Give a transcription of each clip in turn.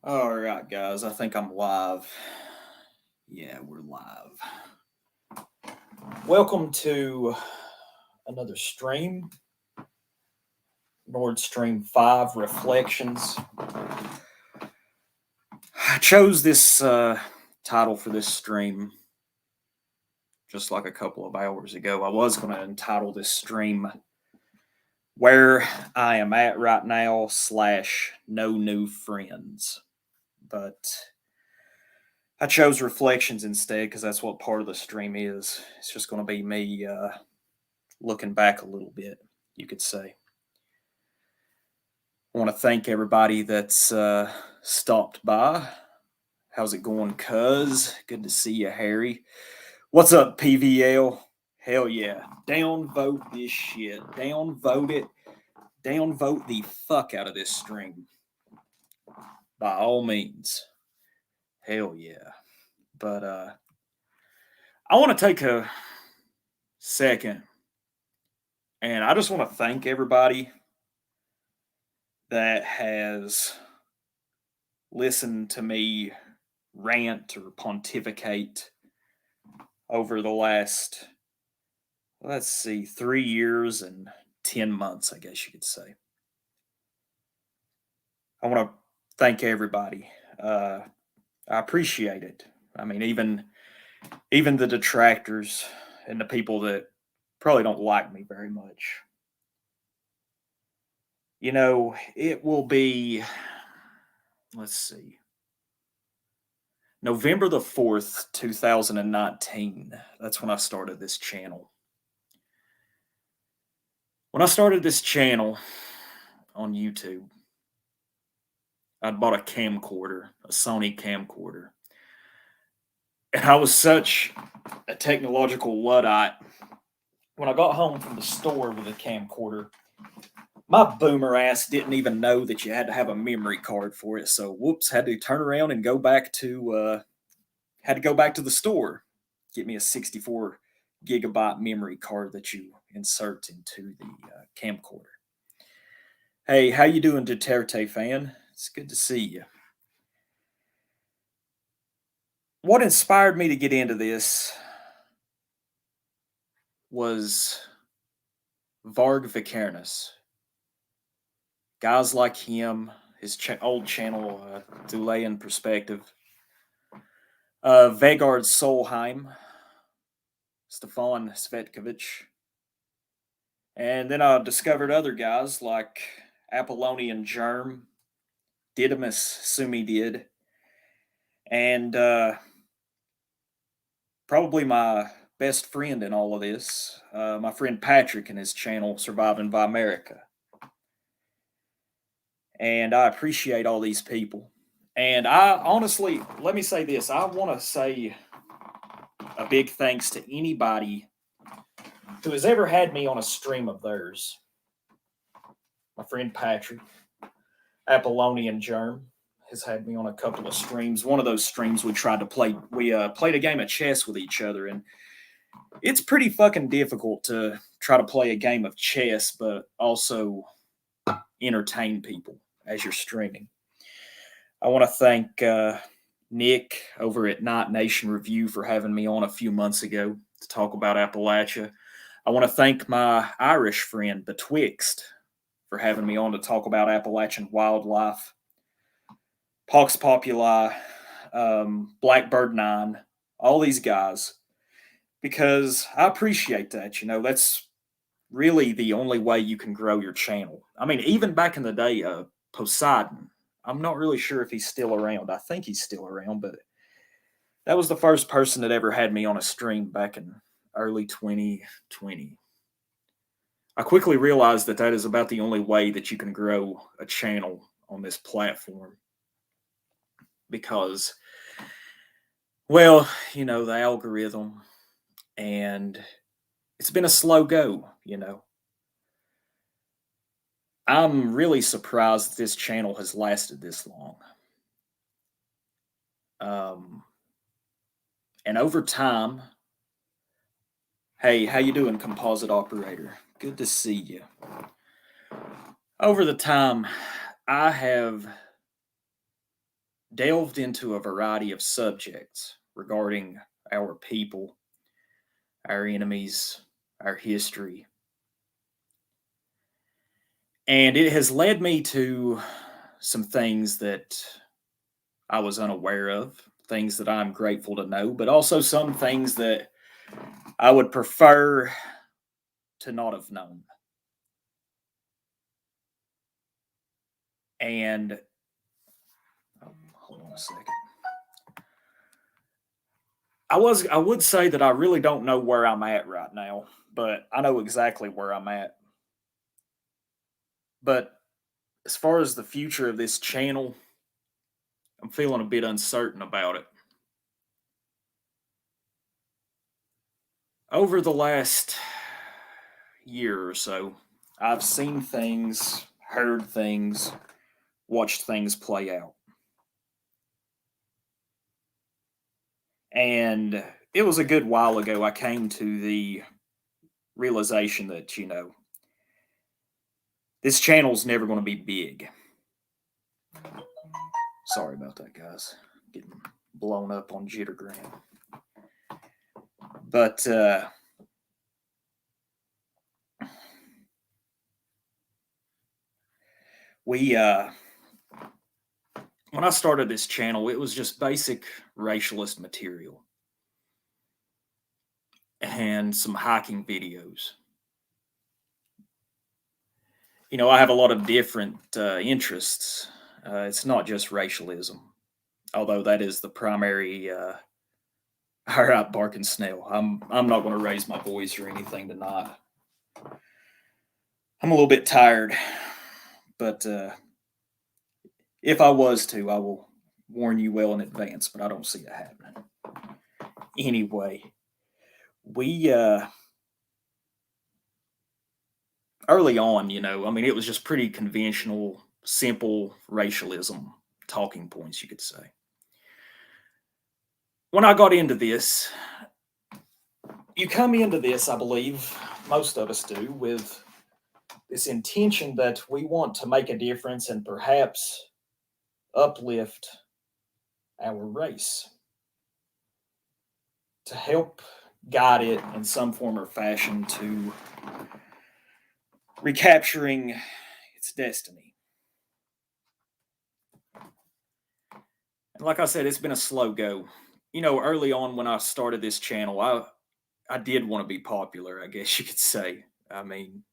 All right, guys, I think I'm live. Yeah, we're live. Welcome to another stream, Nordstream 5 Reflections. I chose this title for this stream just like a couple of hours ago. I was going to entitle this stream Where I Am At Right Now / No New Friends. But I chose reflections instead because that's what part of the stream is. It's just going to be me looking back a little bit, you could say. I want to thank everybody that's stopped by. How's it going, cuz? Good to see you, Harry. What's up, PVL? Hell yeah. Downvote this shit. Downvote it. Downvote the fuck out of this stream. By all means. Hell yeah. But I want to take a second and I just want to thank everybody that has listened to me rant or pontificate over the last, let's see, 3 years and 10 months, I guess you could say. I want to thank everybody. I appreciate it. I mean, even the detractors and the people that probably don't like me very much. You know, it will be, let's see, November the 4th, 2019. That's when I started this channel. When I started this channel on YouTube, I'd bought a camcorder, a Sony camcorder. And I was such a technological Luddite. When I got home from the store with a camcorder, my boomer ass didn't even know that you had to have a memory card for it. So whoops, had to turn around and go back to the store, get me a 64 gigabyte memory card that you insert into the camcorder. Hey, how you doing, Duterte fan? It's good to see you. What inspired me to get into this was Varg Vikernes. Guys like him, his old channel, Dulayan Perspective, Vegard Solheim, Stefan Svetkovich, and then I discovered other guys like Apollonian Germ, Didymus Sumidid, and probably my best friend in all of this, my friend Patrick and his channel Surviving by America. And I appreciate all these people. And I honestly, let me say this, I want to say a big thanks to anybody who has ever had me on a stream of theirs. My friend Patrick, Apollonian Germ, has had me on a couple of streams. One of those streams we tried to play, we played a game of chess with each other, and it's pretty fucking difficult to try to play a game of chess, but also entertain people as you're streaming. I want to thank Nick over at Night Nation Review for having me on a few months ago to talk about Appalachia. I want to thank my Irish friend Betwixt for having me on to talk about Appalachian wildlife. Pox Populi, Blackbird 9, all these guys, because I appreciate that. You know, that's really the only way you can grow your channel. I mean, even back in the day, Poseidon, I'm not really sure if he's still around. I think he's still around, but that was the first person that ever had me on a stream back in early 2020. I quickly realized that that is about the only way that you can grow a channel on this platform. Because, well, you know, the algorithm, and it's been a slow go, you know. I'm really surprised that this channel has lasted this long. And over time, hey, how you doing, composite operator? Good to see you. Over the time, I have delved into a variety of subjects regarding our people, our enemies, our history. And it has led me to some things that I was unaware of, things that I'm grateful to know, but also some things that I would prefer to not have known. And hold on a second. I would say that I really don't know where I'm at right now, but I know exactly where I'm at. But as far as the future of this channel, I'm feeling a bit uncertain about it. Over the last year or so, I've seen things, heard things, watched things play out. And it was a good while ago I came to the realization that, this channel's never going to be big. Sorry about that, guys. Getting blown up on Jittergram. But we when I started this channel, it was just basic racialist material and some hiking videos. I have a lot of different interests. It's not just racialism, although that is the primary. All right, barking snail. I'm not going to raise my voice or anything tonight. I'm a little bit tired, but if I was to, I will warn you well in advance. But I don't see it happening. Anyway, we early on, it was just pretty conventional, simple racialism talking points, you could say. When I got into this, you come into this, I believe, most of us do, with this intention that we want to make a difference and perhaps uplift our race, to help guide it in some form or fashion to recapturing its destiny. And like I said, it's been a slow go. Early on when I started this channel, I did want to be popular, I guess you could say. I mean,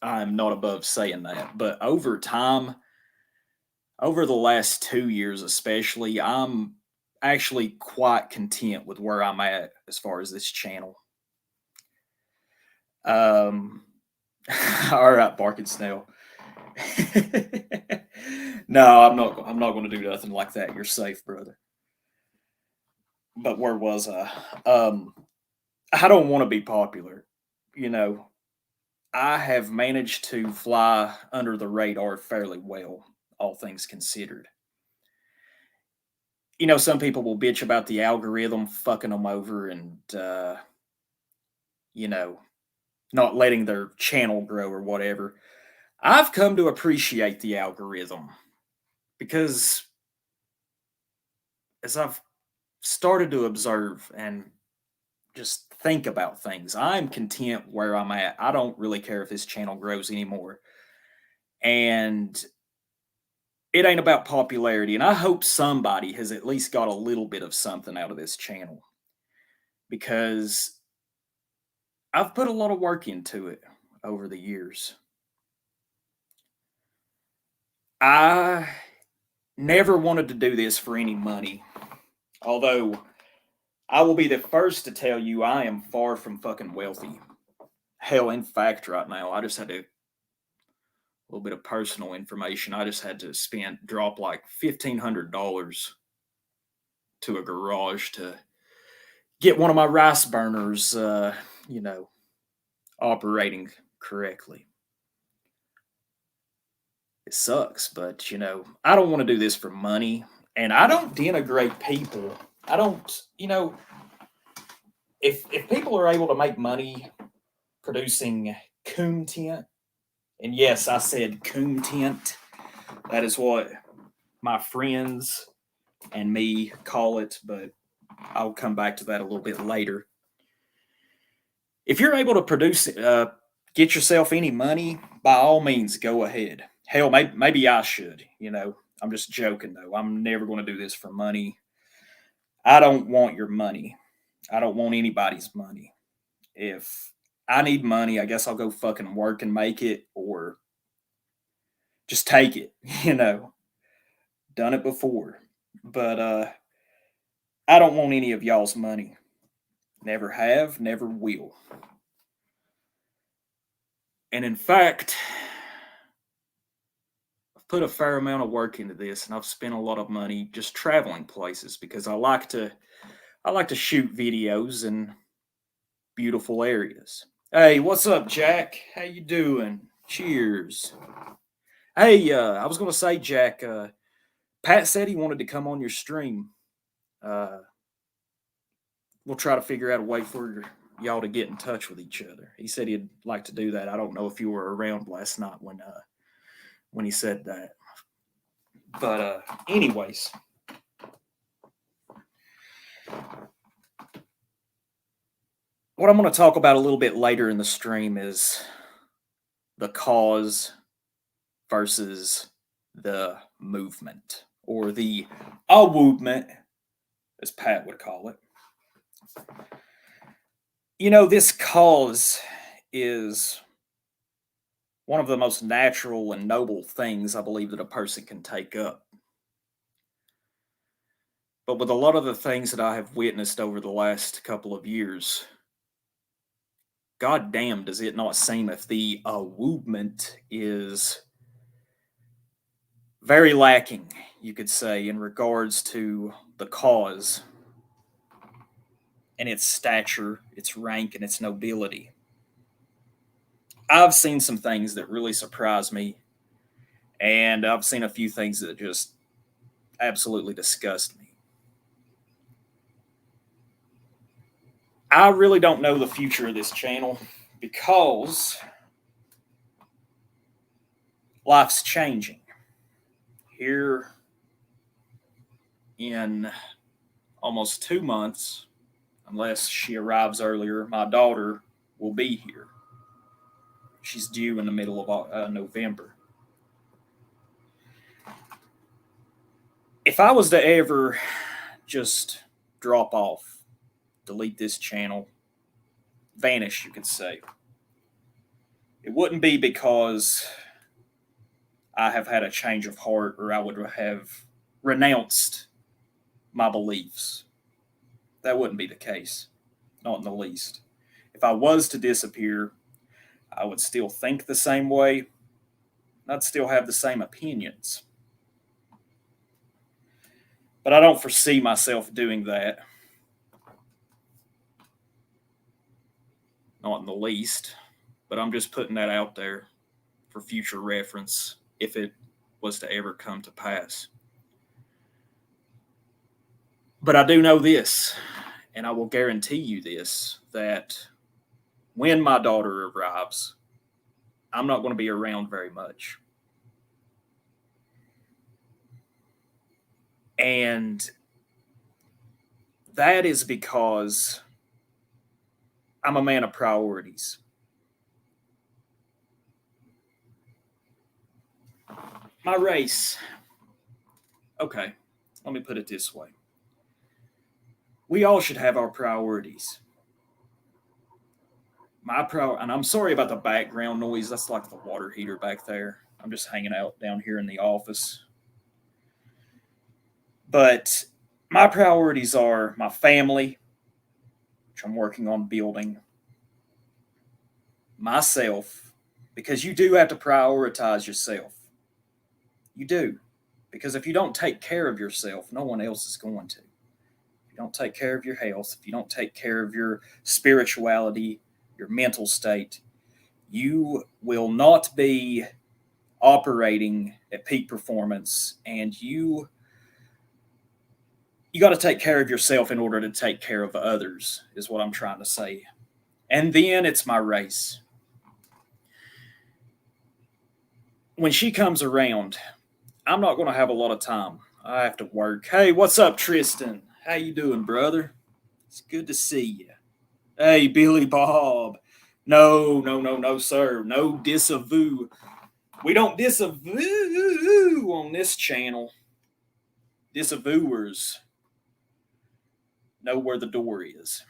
I'm not above saying that. But over time, over the last 2 years especially, I'm actually quite content with where I'm at as far as this channel. All right, barking snail. No, I'm not. I'm not going to do nothing like that. You're safe, brother. But where was I? I don't want to be popular. You know, I have managed to fly under the radar fairly well, all things considered. Some people will bitch about the algorithm fucking them over and, you know, not letting their channel grow or whatever. I've come to appreciate the algorithm because as I've started to observe and just think about things, I'm content where I'm at. I don't really care if this channel grows anymore. And it ain't about popularity. And I hope somebody has at least got a little bit of something out of this channel because I've put a lot of work into it over the years. I never wanted to do this for any money, although I will be the first to tell you I am far from fucking wealthy. Hell, in fact, right now, I just had a little bit of personal information. I just had to drop like $1,500 to a garage to get one of my rice burners, operating correctly. It sucks, but I don't want to do this for money, and I don't denigrate people. I don't, if people are able to make money producing content, and yes, I said content. That is what my friends and me call it, but I'll come back to that a little bit later. If you're able to get yourself any money, by all means, go ahead. Hell, maybe I should. I'm just joking though. I'm never going to do this for money. I don't want your money. I don't want anybody's money. If I need money, I guess I'll go fucking work and make it, or just take it. Done it before, but I don't want any of y'all's money. Never have, never will. And in fact, I've put a fair amount of work into this, and I've spent a lot of money just traveling places because I like to shoot videos in beautiful areas. Hey, what's up, Jack? How you doing? Cheers. Hey, I was gonna say, Jack. Pat said he wanted to come on your stream. We'll try to figure out a way for y'all to get in touch with each other. He said he'd like to do that. I don't know if you were around last night when he said that. But anyways, what I'm going to talk about a little bit later in the stream is the cause versus the movement, or the movement, as Pat would call it. This cause is one of the most natural and noble things I believe that a person can take up. But with a lot of the things that I have witnessed over the last couple of years, god damn, does it not seem if the movement is very lacking, you could say, in regards to the cause and its stature, its rank, and its nobility. I've seen some things that really surprise me, and I've seen a few things that just absolutely disgust me. I really don't know the future of this channel because life's changing. Here in almost 2 months, unless she arrives earlier, my daughter will be here. She's due in the middle of November. If I was to ever just drop off, delete this channel, vanish, you could say, it wouldn't be because I have had a change of heart or I would have renounced my beliefs. That wouldn't be the case, not in the least. If I was to disappear, I would still think the same way. I'd still have the same opinions. But I don't foresee myself doing that. Not in the least. But I'm just putting that out there for future reference if it was to ever come to pass. But I do know this, and I will guarantee you this, that when my daughter arrives, I'm not going to be around very much. And that is because I'm a man of priorities. My race. Okay, let me put it this way. We all should have our priorities. And I'm sorry about the background noise. That's like the water heater back there. I'm just hanging out down here in the office. But my priorities are my family, which I'm working on building, myself, because you do have to prioritize yourself. You do. Because if you don't take care of yourself, no one else is going to. If you don't take care of your health, if you don't take care of your spirituality, your mental state, you will not be operating at peak performance, and you got to take care of yourself in order to take care of others, is what I'm trying to say. And then it's my race. When she comes around, I'm not going to have a lot of time. I have to work. Hey, what's up, Tristan? How you doing, brother? It's good to see you. Hey, Billy Bob. No, no, no, no, sir. No disavow. We don't disavow on this channel. Disavowers know where the door is.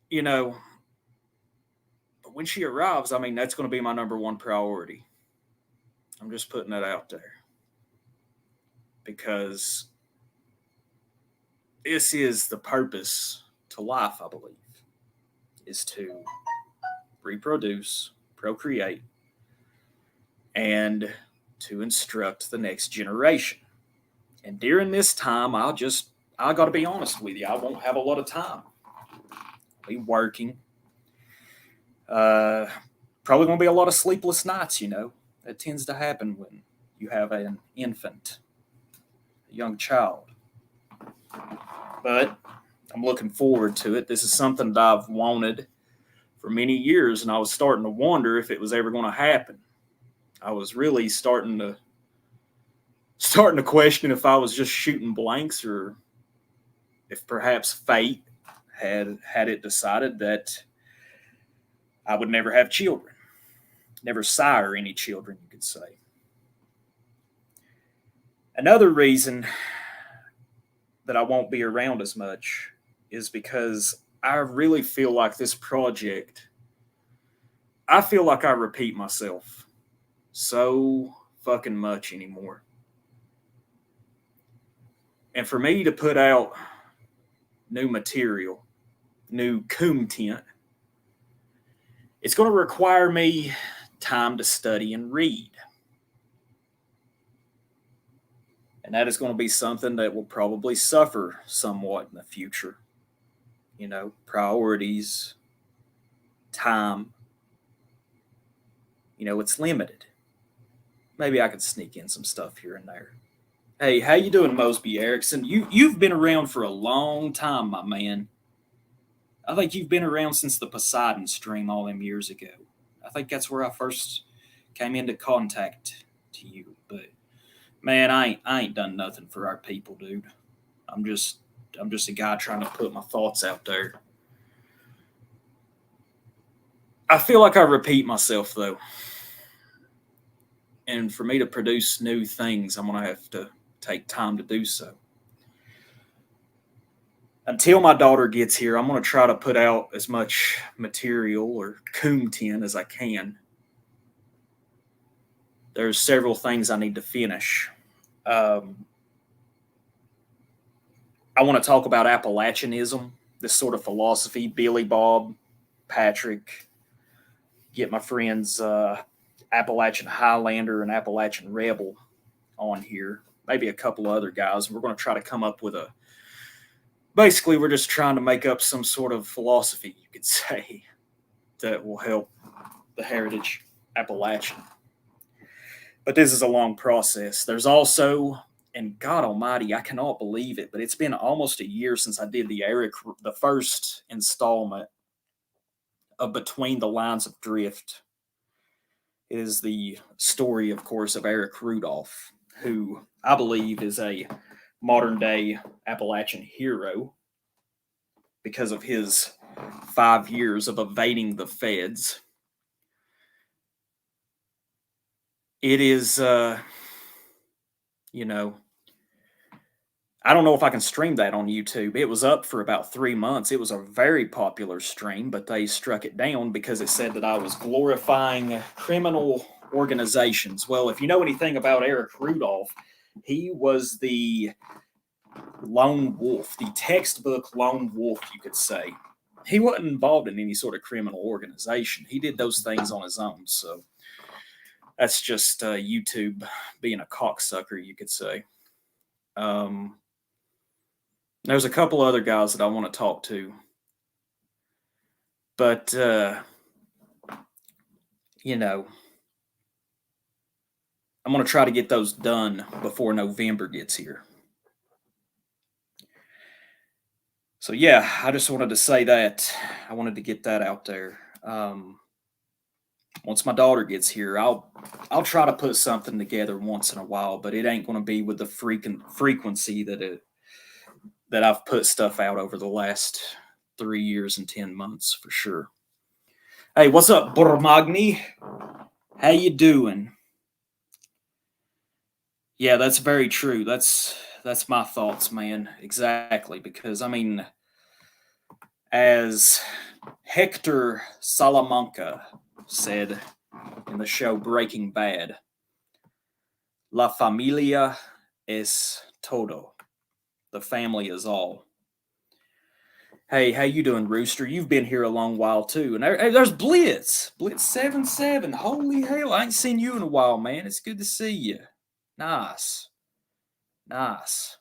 You know, but when she arrives, I mean, that's going to be my number one priority. I'm just putting that out there. Because this is the purpose to life, I believe, is to reproduce, procreate, and to instruct the next generation. And during this time, I got to be honest with you, I won't have a lot of time. I'll be working. Probably going to be a lot of sleepless nights, you know. That tends to happen when you have an infant, a young child. But I'm looking forward to it. This is something that I've wanted for many years, and I was starting to wonder if it was ever going to happen. I was really starting to question if I was just shooting blanks, or if perhaps fate had it decided that I would never have children, never sire any children, you could say. Another reason that I won't be around as much is because I really feel like this project, I feel like I repeat myself so fucking much anymore. And for me to put out new material, new content, it's going to require me time to study and read. And that is going to be something that will probably suffer somewhat in the future. You know, priorities, time. You know, it's limited. Maybe I could sneak in some stuff here and there. Hey, how you doing, Mosby Erickson? You've been around for a long time, my man. I think you've been around since the Poseidon stream all them years ago. I think that's where I first came into contact to you. But man, I ain't done nothing for our people, dude. I'm just a guy trying to put my thoughts out there. I feel like I repeat myself though. And for me to produce new things, I'm going to have to take time to do so. Until my daughter gets here, I'm going to try to put out as much material or content as I can. There's several things I need to finish. I want to talk about Appalachianism, this sort of philosophy. Billy Bob, Patrick, get my friends Appalachian Highlander and Appalachian Rebel on here. Maybe a couple other guys. We're going to try to come up with a. Basically, we're just trying to make up some sort of philosophy, you could say, that will help the heritage Appalachian. But this is a long process. There's also, and God Almighty, I cannot believe it, but it's been almost a year since I did the first installment of Between the Lines of Drift. It is the story, of course, of Eric Rudolph, who I believe is a modern day Appalachian hero because of his 5 years of evading the feds. It is, you know, I don't know if I can stream that on YouTube. It was up for about 3 months. It was a very popular stream, but they struck it down because it said that I was glorifying criminal organizations. Well, if you know anything about Eric Rudolph, he was the lone wolf, the textbook lone wolf, you could say. He wasn't involved in any sort of criminal organization. He did those things on his own. So that's just YouTube being a cocksucker, you could say. There's a couple other guys that I want to talk to. But, you know, I'm going to try to get those done before November gets here. So, yeah, I just wanted to say that. I wanted to get that out there. once my daughter gets here, I'll try to put something together once in a while, but it ain't going to be with the frequency that I've put stuff out over the last 3 years and 10 months for sure. Hey, what's up, Bormagni? How you doing? Yeah, that's very true. That's my thoughts, man. Exactly, because I mean, as Hector Salamanca said in the show Breaking Bad, La familia es todo. The family is all. Hey, how you doing, Rooster? You've been here a long while too. And there's Blitz. Blitz 77. Holy hell, I ain't seen you in a while, man. It's good to see you. Nice. Nice.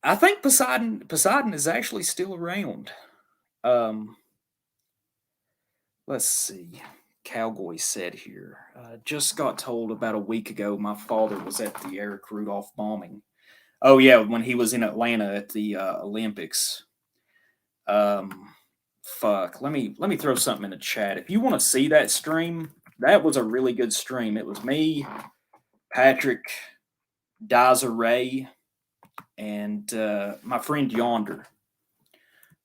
I think Poseidon is actually still around. Um let's see. Cowboy said here. Just got told about a week ago my father was at the Eric Rudolph bombing. Oh yeah, when he was in Atlanta at the Olympics. Fuck. Let me throw something in the chat. If you want to see that stream, that was a really good stream. It was me, Patrick, Desiree, and my friend Yonder.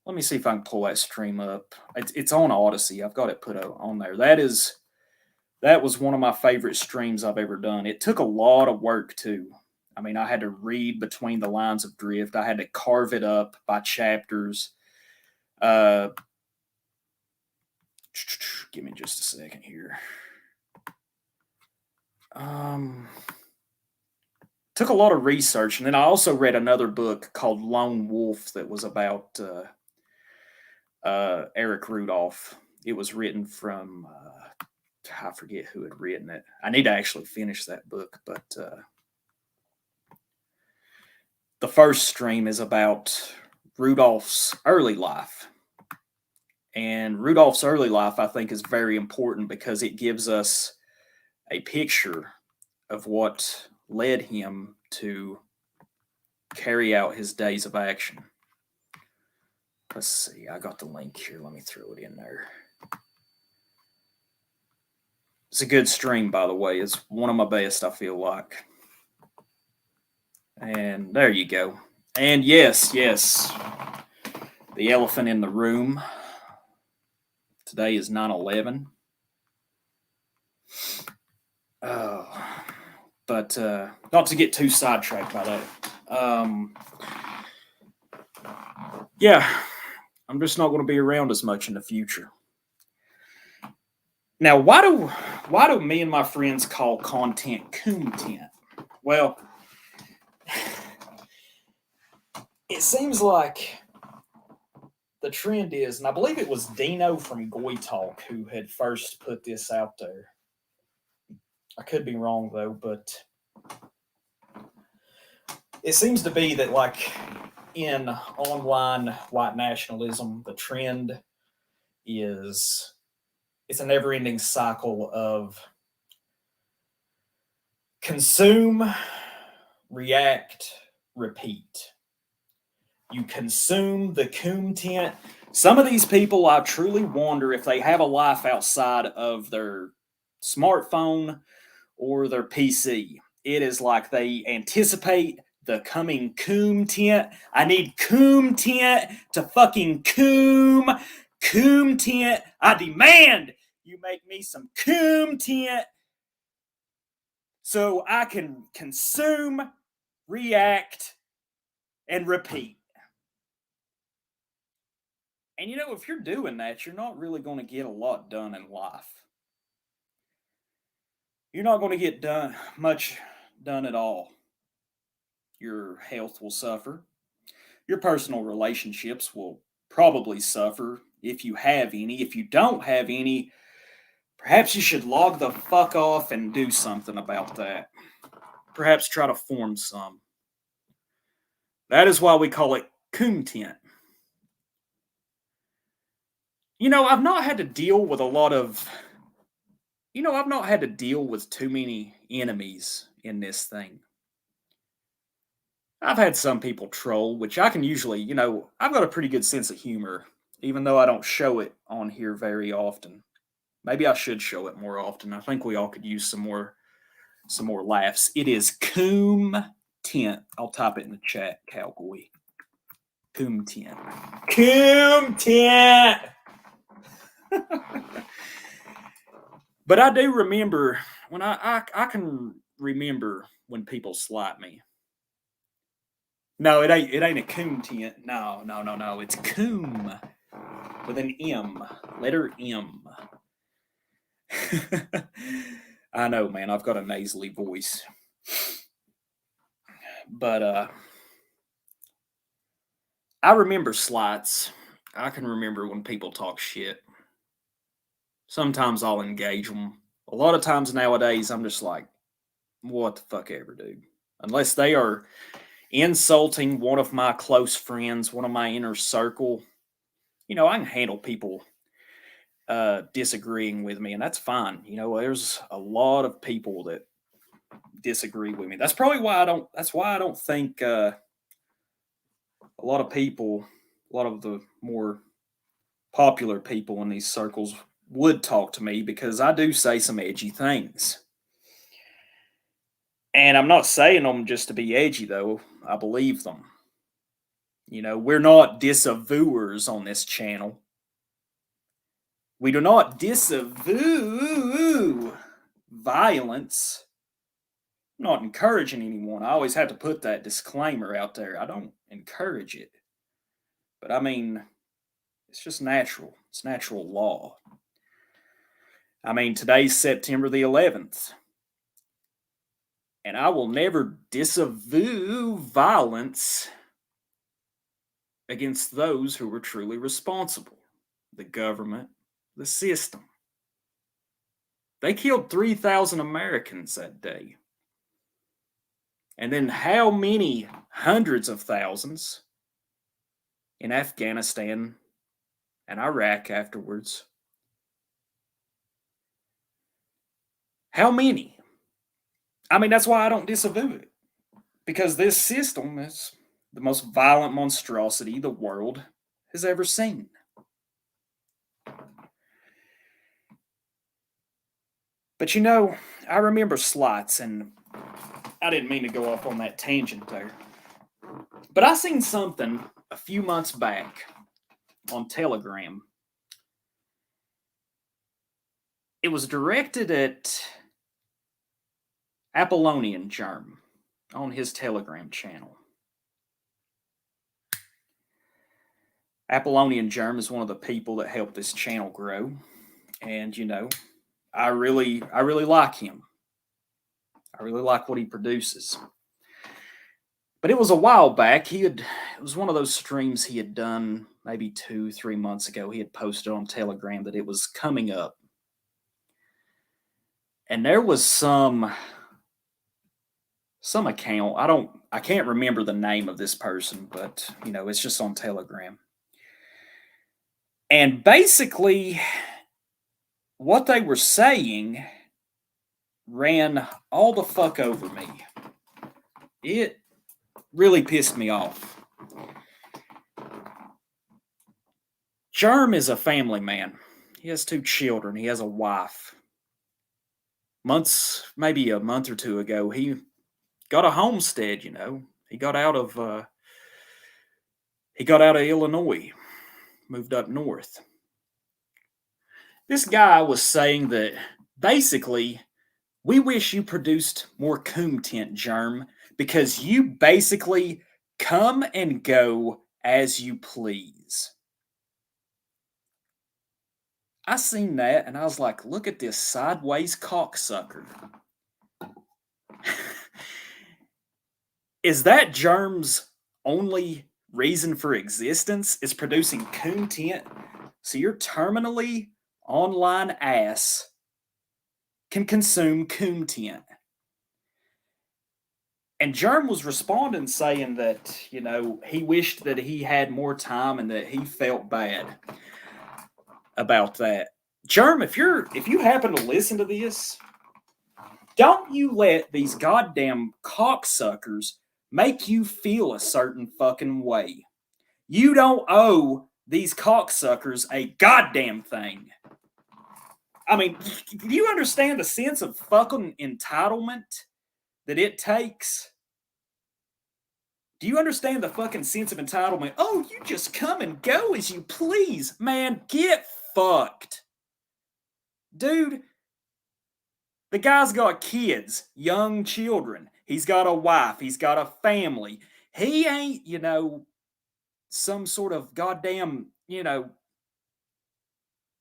Let me see if I can pull that stream up. It's on Odyssey. I've got it put on there. That was one of my favorite streams I've ever done. It took a lot of work too. I mean, I had to read between the lines of drift. I had to carve it up by chapters. Give me just a second here. Took a lot of research, and then I also read another book called Lone Wolf that was about Eric Rudolph. It was written from I forget who had written it. I need to actually finish that book, but the first stream is about Rudolph's early life. And Rudolph's early life, I think, is very important because it gives us a picture of what led him to carry out his days of action. Let's see. I got the link here. Let me throw it in there. It's a good stream, by the way. It's one of my best, I feel like. And there you go. And yes, the elephant in the room. Today is 9/11. But not to get too sidetracked by that. Yeah, I'm just not going to be around as much in the future. Now, why do me and my friends call content content? Well, it seems like the trend is, and I believe it was Dino from Goy Talk who had first put this out there. I could be wrong though, but it seems to be that like in online white nationalism, the trend is it's a never-ending cycle of consume, react, repeat. You consume the content. Some of these people, I truly wonder if they have a life outside of their smartphone or their PC. It is like they anticipate the coming content. I need content to fucking content. I demand you make me some content so I can consume, react, and repeat. And you know, if you're doing that, you're not really going to get a lot done in life. You're not going to get much done at all. Your health will suffer. Your personal relationships will probably suffer if you have any. If you don't have any, perhaps you should log the fuck off and do something about that. Perhaps try to form some. That is why we call it content. You know, I've not had to deal with too many enemies in this thing. I've had some people troll, which I can usually, I've got a pretty good sense of humor, even though I don't show it on here very often. Maybe I should show it more often. I think we all could use some more laughs. It is coom tent. I'll type it in the chat, cowboy. Coom tent. Coom tent. But I do remember when I can remember when people slight me. No, it ain't a coom tent. No. It's coom with an M, letter M. I know, man. I've got a nasally voice, but I remember slights. I can remember when people talk shit. Sometimes I'll engage them. A lot of times nowadays, I'm just like, what the fuck ever, dude. Unless they are insulting one of my close friends, one of my inner circle, I can handle people disagreeing with me, and that's fine. There's a lot of people that disagree with me. That's probably why I don't. That's why I don't think a lot of people, a lot of the more popular people in these circles would talk to me, because I do say some edgy things. And I'm not saying them just to be edgy, though. I believe them. We're not disavowers on this channel. We do not disavow violence. I'm not encouraging anyone. I always have to put that disclaimer out there. I don't encourage it. But I mean, it's just natural. It's natural law. I mean, today's September the 11th. And I will never disavow violence against those who were truly responsible. The government, the system. They killed 3,000 Americans that day. And then how many hundreds of thousands in Afghanistan and Iraq afterwards? How many? I mean, that's why I don't disavow it. Because this system is the most violent monstrosity the world has ever seen. But I remember slights, and I didn't mean to go off on that tangent there. But I seen something a few months back on Telegram. It was directed at Apollonian Germ on his Telegram channel. Apollonian Germ is one of the people that helped this channel grow. And, I really like him. I really like what he produces. But it was a while back. It was one of those streams he had done maybe 2-3 months ago. He had posted on Telegram that it was coming up. And there was some account. I can't remember the name of this person, but it's just on Telegram. And basically what they were saying ran all the fuck over me. It really pissed me off. Germ is a family man. He has 2 children. He has a wife. Maybe a month or 2 ago, he got a homestead. He got out of Illinois, moved up north. This guy was saying that basically, we wish you produced more coom tent, Germ, because you basically come and go as you please. I seen that and I was like, look at this sideways cocksucker. Is that Germ's only reason for existence, is producing coom tent? So your terminally online ass can consume coom tent. And Germ was responding saying that, he wished that he had more time and that he felt bad about that. Germ, if you happen to listen to this, don't you let these goddamn cocksuckers make you feel a certain fucking way. You don't owe these cocksuckers a goddamn thing. I mean, do you understand the sense of fucking entitlement that it takes? Do you understand the fucking sense of entitlement? Oh, you just come and go as you please. Man, get fucked. Dude, the guy's got kids, young children. He's got a wife. He's got a family. He ain't, some sort of goddamn, he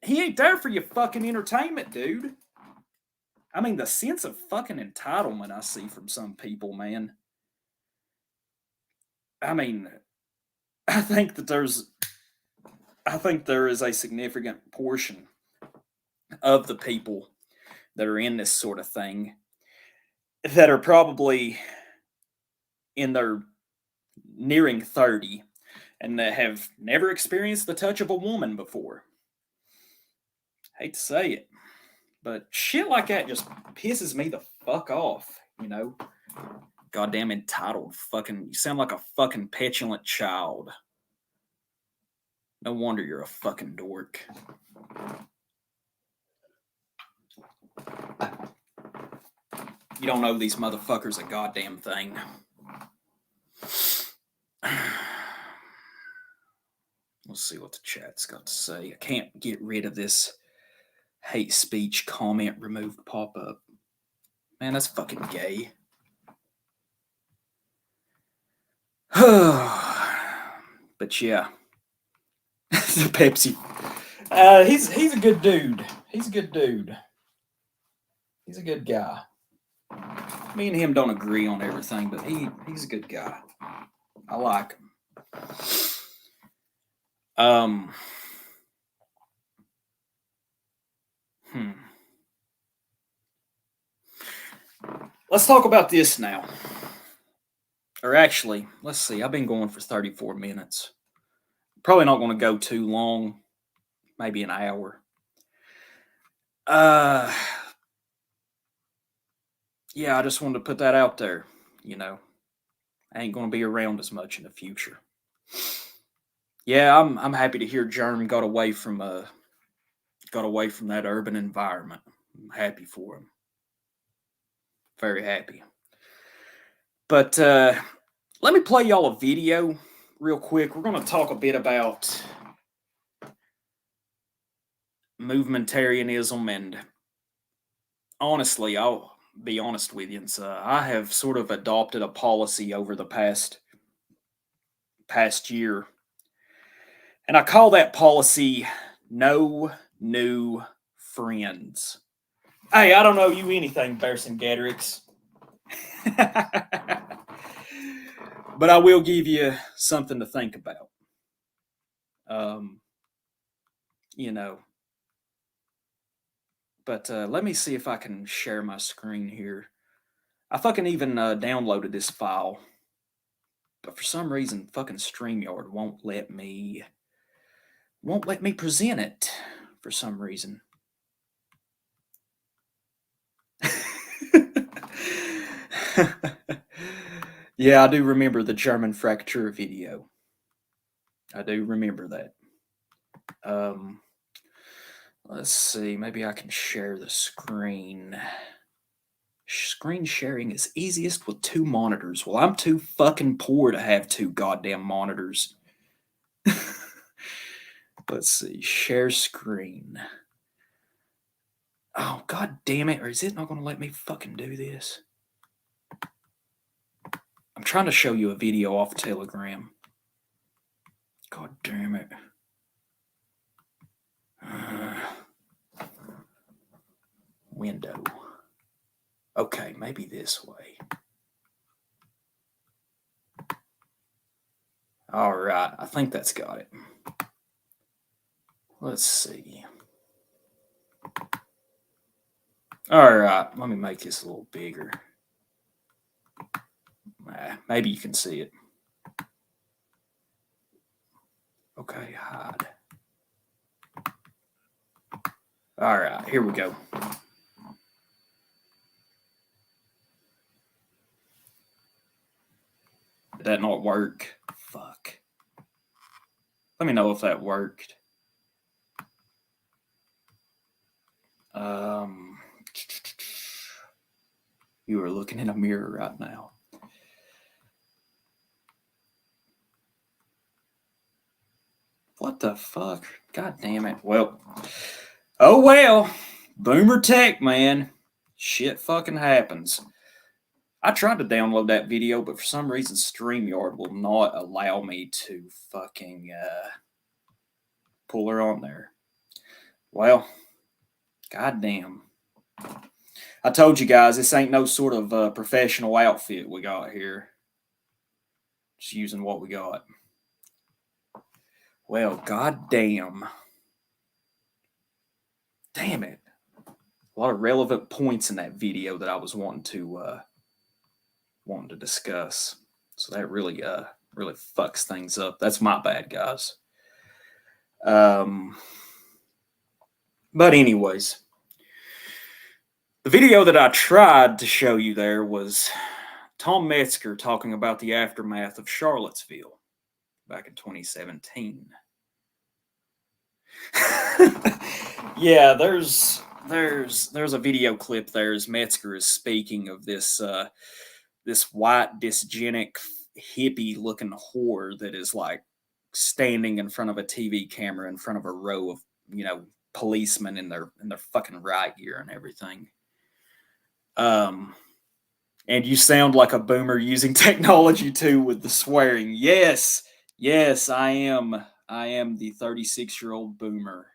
ain't there for your fucking entertainment, dude. I mean, the sense of fucking entitlement I see from some people, man. I mean, I think that there is a significant portion of the people that are in this sort of thing that are probably in their nearing 30 and that have never experienced the touch of a woman before. Hate to say it, but shit like that just pisses me the fuck off, Goddamn entitled fucking, you sound like a fucking petulant child. No wonder you're a fucking dork. You don't know these motherfuckers a goddamn thing. Let's see what the chat's got to say. I can't get rid of this hate speech comment removed pop-up. Man, that's fucking gay. But yeah. The Pepsi. He's a good dude. He's a good dude. He's a good guy. Me and him don't agree on everything, but he's a good guy. I like him. Let's talk about this now. Or actually, let's see. I've been going for 34 minutes. Probably not going to go too long. Maybe an hour. Yeah, I just wanted to put that out there. I ain't going to be around as much in the future. Yeah, I'm happy to hear Germ got away from that urban environment. I'm happy for him. Very happy. But let me play y'all a video real quick. We're going to talk a bit about movementarianism, and honestly, I'll be honest with you. And I have sort of adopted a policy over the past year, and I call that policy no new friends. Hey, I don't know you anything, Bearson Gadrix. But I will give you something to think about. But let me see if I can share my screen here. I fucking even downloaded this file, but for some reason, fucking StreamYard won't let me present it for some reason. Yeah, I do remember the German fracture video. I do remember that. Let's see. Maybe I can share the screen. Screen sharing is easiest with 2 monitors. Well, I'm too fucking poor to have 2 goddamn monitors. Let's see. Share screen. Oh, god damn it. Or is it not going to let me fucking do this? I'm trying to show you a video off Telegram. God damn it. Window. Okay, maybe this way. All right, I think that's got it. Let's see. All right, let me make this a little bigger. Maybe you can see it. Okay, hide. All right, here we go. Did that not work? Fuck. Let me know if that worked. You are looking in a mirror right now. What the fuck? God damn it. Well, oh well. Boomer tech, man. Shit fucking happens. I tried to download that video, but for some reason StreamYard will not allow me to fucking pull her on there. Well, goddamn. I told you guys, this ain't no sort of professional outfit we got here. Just using what we got. Well, goddamn. Damn it. A lot of relevant points in that video that I was wanting to discuss. So that really fucks things up. That's my bad, guys. But anyways, the video that I tried to show you there was Tom Metzger talking about the aftermath of Charlottesville back in 2017. Yeah, there's a video clip there as Metzger is speaking of this white dysgenic hippie looking whore that is like standing in front of a TV camera in front of a row of policemen in their fucking riot gear and everything. And you sound like a boomer using technology too with the swearing. Yes, I am the 36-year-old boomer.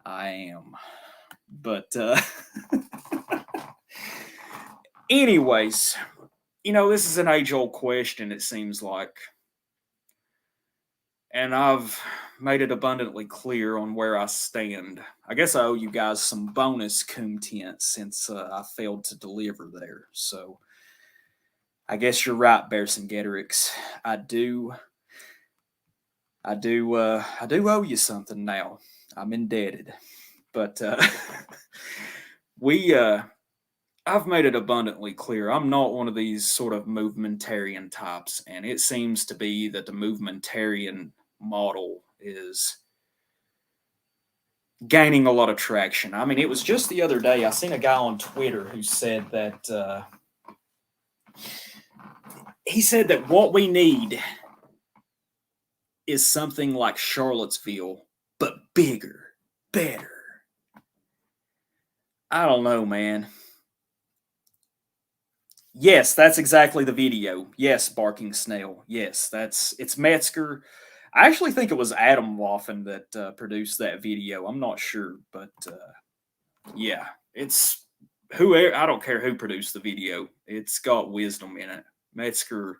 I am. But anyways, this is an age-old question, it seems like. And I've made it abundantly clear on where I stand. I guess I owe you guys some bonus content since I failed to deliver there. So I guess you're right, Bearson-Getterix. I do owe you something now. I'm indebted. But I've made it abundantly clear. I'm not one of these sort of movementarian types, and it seems to be that the movementarian model is gaining a lot of traction. I mean, it was just the other day, I seen a guy on Twitter who said that what we need is something like Charlottesville, but bigger, better. I don't know, man. Yes, that's exactly the video. Yes, Barking Snail. Yes, it's Metzger. I actually think it was Adam Waffen that produced that video. I'm not sure, but yeah, it's whoever. I don't care who produced the video. It's got wisdom in it. Metzger,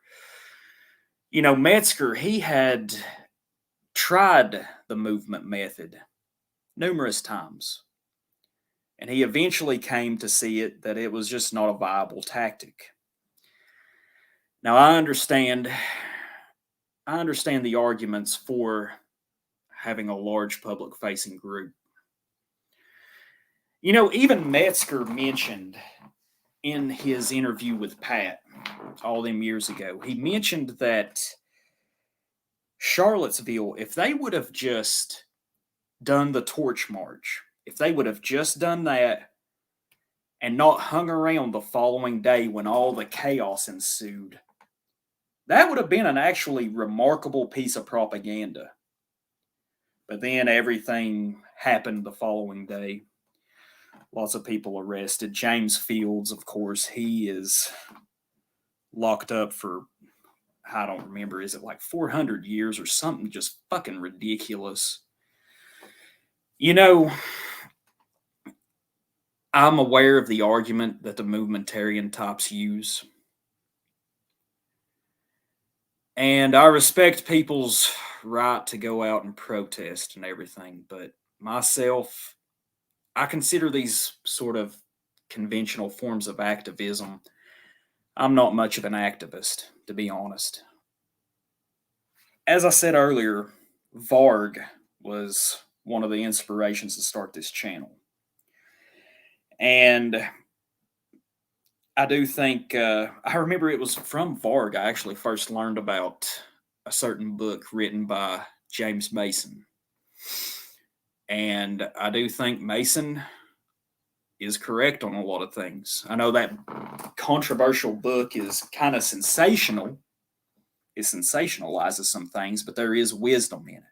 Metzger, he had tried the movement method numerous times. And he eventually came to see that it was just not a viable tactic. Now, I understand the arguments for having a large public-facing group. Even Metzger mentioned in his interview with Pat all them years ago, he mentioned that Charlottesville, if they would have just done the torch march, if they would have just done that and not hung around the following day when all the chaos ensued, that would have been an actually remarkable piece of propaganda. But then everything happened the following day. Lots of people arrested. James Fields, of course, he is locked up for, I don't remember, is it like 400 years or something just fucking ridiculous? I'm aware of the argument that the movementarian types use. And I respect people's right to go out and protest and everything, but myself, I consider these sort of conventional forms of activism. I'm not much of an activist, to be honest. As I said earlier, Varg was one of the inspirations to start this channel. And I do think, I remember it was from Varg I actually first learned about a certain book written by James Mason. And I do think Mason is correct on a lot of things. I know that controversial book is kind of sensational. It sensationalizes some things, but there is wisdom in it.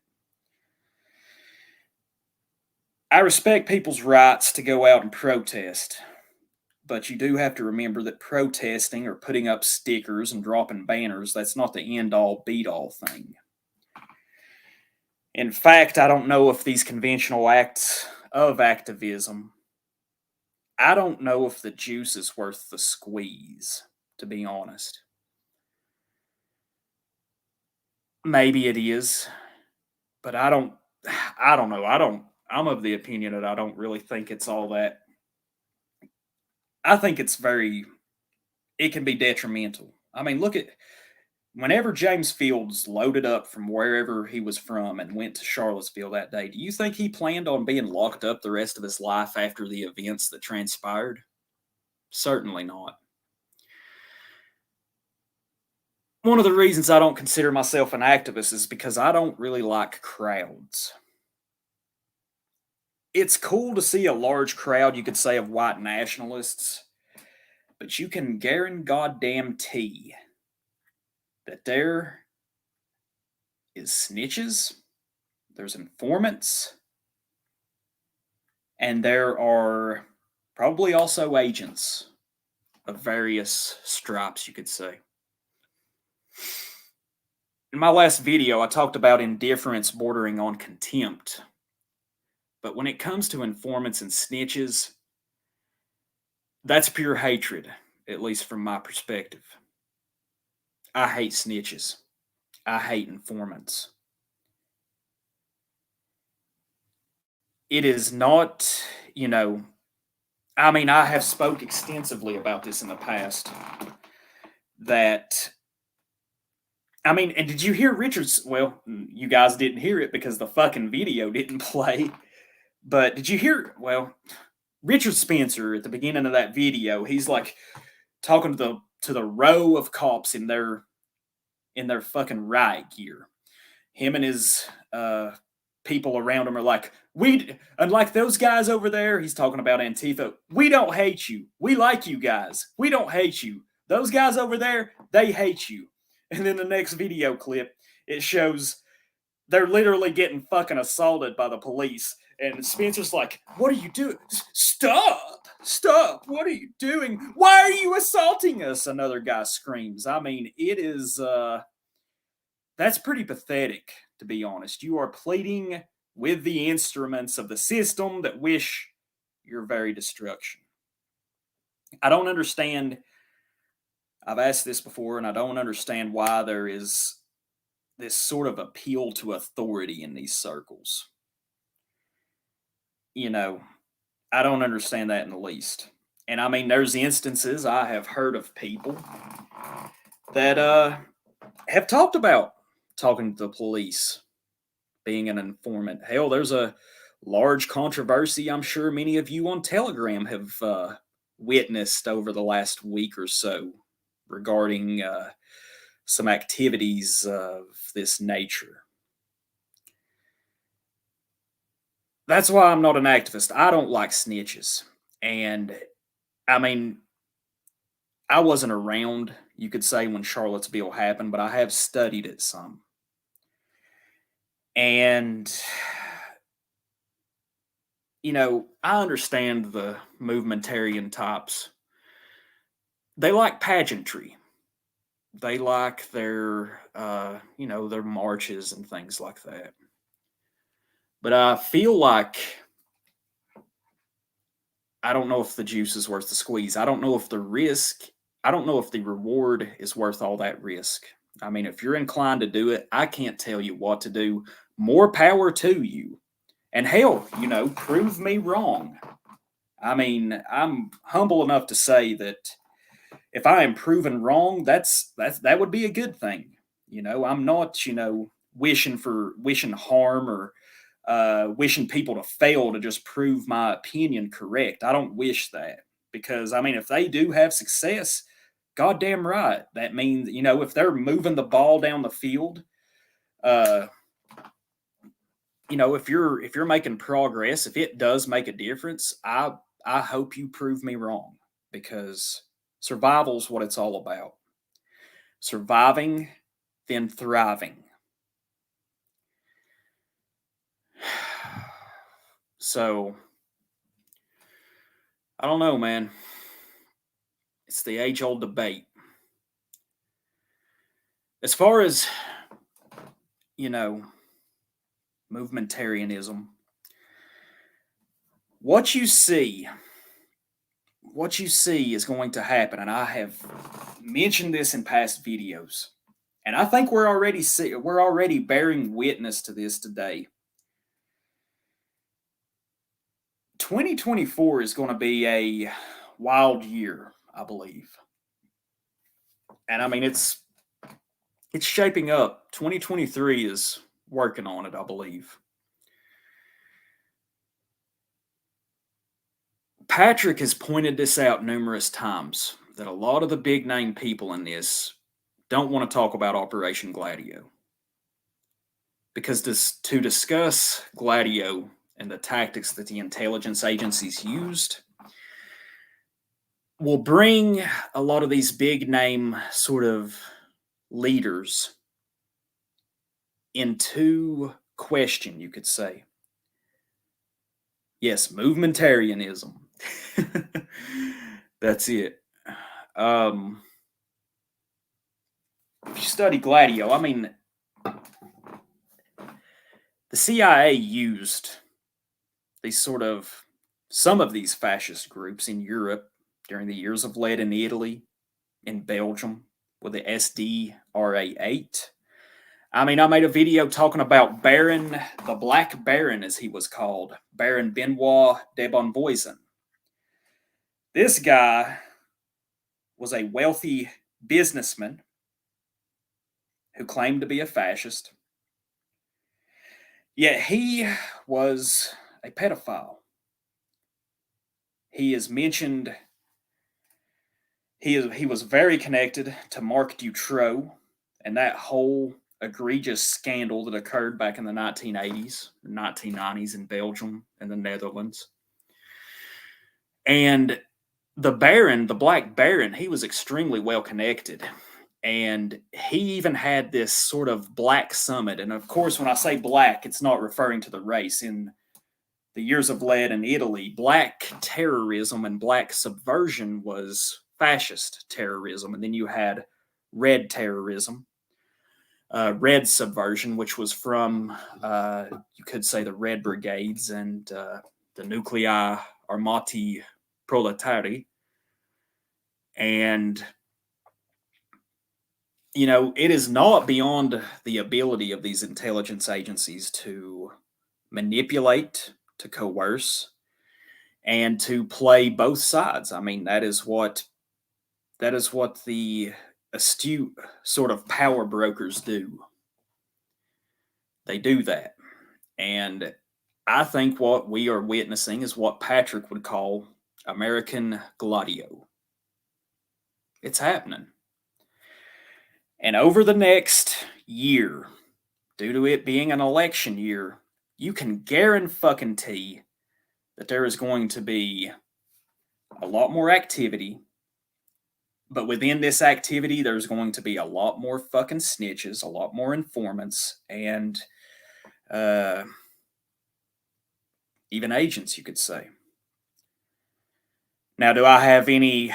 I respect people's rights to go out and protest, but you do have to remember that protesting or putting up stickers and dropping banners, that's not the end-all, beat-all thing. In fact, I don't know if these conventional acts of activism, I don't know if the juice is worth the squeeze, to be honest. Maybe it is, but I don't know. I'm of the opinion that I don't really think it's all that. I think it can be detrimental. I mean, look at whenever James Fields loaded up from wherever he was from and went to Charlottesville that day, do you think he planned on being locked up the rest of his life after the events that transpired? Certainly not. One of the reasons I don't consider myself an activist is because I don't really like crowds. It's cool to see a large crowd, you could say, of white nationalists, but you can guarantee that there is snitches, there's informants, and there are probably also agents of various stripes, you could say. In my last video, I talked about indifference bordering on contempt. But when it comes to informants and snitches, that's pure hatred, at least from my perspective. I hate snitches. I hate informants. It is not, I have spoke extensively about this in the past. And did you hear Richard's? Well, you guys didn't hear it because the fucking video didn't play. But did you hear? Well, Richard Spencer at the beginning of that video, he's like talking to the row of cops in their fucking riot gear. Him and his people around him are like, unlike those guys over there, he's talking about Antifa. We don't hate you. We like you guys. We don't hate you. Those guys over there, they hate you. And then the next video clip, it shows they're literally getting fucking assaulted by the police. And Spencer's like, what are you doing? Stop! Stop! What are you doing? Why are you assaulting us? Another guy screams. It is, that's pretty pathetic, to be honest. You are pleading with the instruments of the system that wish your very destruction. I don't understand. I've asked this before, and I don't understand why there is this sort of appeal to authority in these circles. I don't understand that in the least. And there's instances I have heard of people that have talked about talking to the police, being an informant. Hell, there's a large controversy I'm sure many of you on Telegram have witnessed over the last week or so regarding some activities of this nature. That's why I'm not an activist. I don't like snitches. And I wasn't around, you could say, when Charlottesville happened, but I have studied it some. And, I understand the movementarian types. They like pageantry. They like their, their marches and things like that. But I feel like I don't know if the juice is worth the squeeze. I don't know if the reward is worth all that risk. If you're inclined to do it, I can't tell you what to do. More power to you. And hell, prove me wrong. I'm humble enough to say that if I am proven wrong, that would be a good thing. I'm not, wishing harm or wishing people to fail to just prove my opinion correct. I don't wish that because, if they do have success, goddamn right. That means, if they're moving the ball down the field, if you're making progress, if it does make a difference, I I hope you prove me wrong, because survival's what it's all about. Surviving, then thriving. So, I don't know, man. It's the age old debate. As far as, you know, movementarianism, what you see is going to happen, and I have mentioned this in past videos, and I think we're already bearing witness to this today. 2024 is going to be a wild year, I believe. And I mean, it's shaping up. 2023 is working on it, I believe. Patrick has pointed this out numerous times, that a lot of the big name people in this don't want to talk about Operation Gladio. Because to discuss Gladio and the tactics that the intelligence agencies used will bring a lot of these big name sort of leaders into question, you could say. Yes, movementarianism. That's it. If you study Gladio, I mean, the CIA used some of these fascist groups in Europe during the years of lead in Italy, in Belgium, with the SDRA 8. I mean, I made a video talking about Baron, the Black Baron, as he was called, Baron Benoit de Bonvoisin. This guy was a wealthy businessman who claimed to be a fascist, yet he was a pedophile. He is mentioned, he was very connected to Marc Dutroux and that whole egregious scandal that occurred back in the 1980s, 1990s in Belgium and the Netherlands. And the Baron, the Black Baron, he was extremely well connected. And he even had this sort of black summit. And of course, when I say black, it's not referring to the race. In the years of lead in Italy, black terrorism and black subversion was fascist terrorism. And then you had red terrorism, red subversion, which was from, you could say, the Red Brigades and the Nuclei Armati Proletari. And, you know, it is not beyond the ability of these intelligence agencies to manipulate, to coerce, and to play both sides. I mean, that is what the astute sort of power brokers do. They do that. And I think what we are witnessing is what Patrick would call American Gladio. It's happening. And over the next year, due to it being an election year, you can guarantee that there is going to be a lot more activity. But within this activity, there's going to be a lot more fucking snitches, a lot more informants, and even agents, you could say. Now, do I have any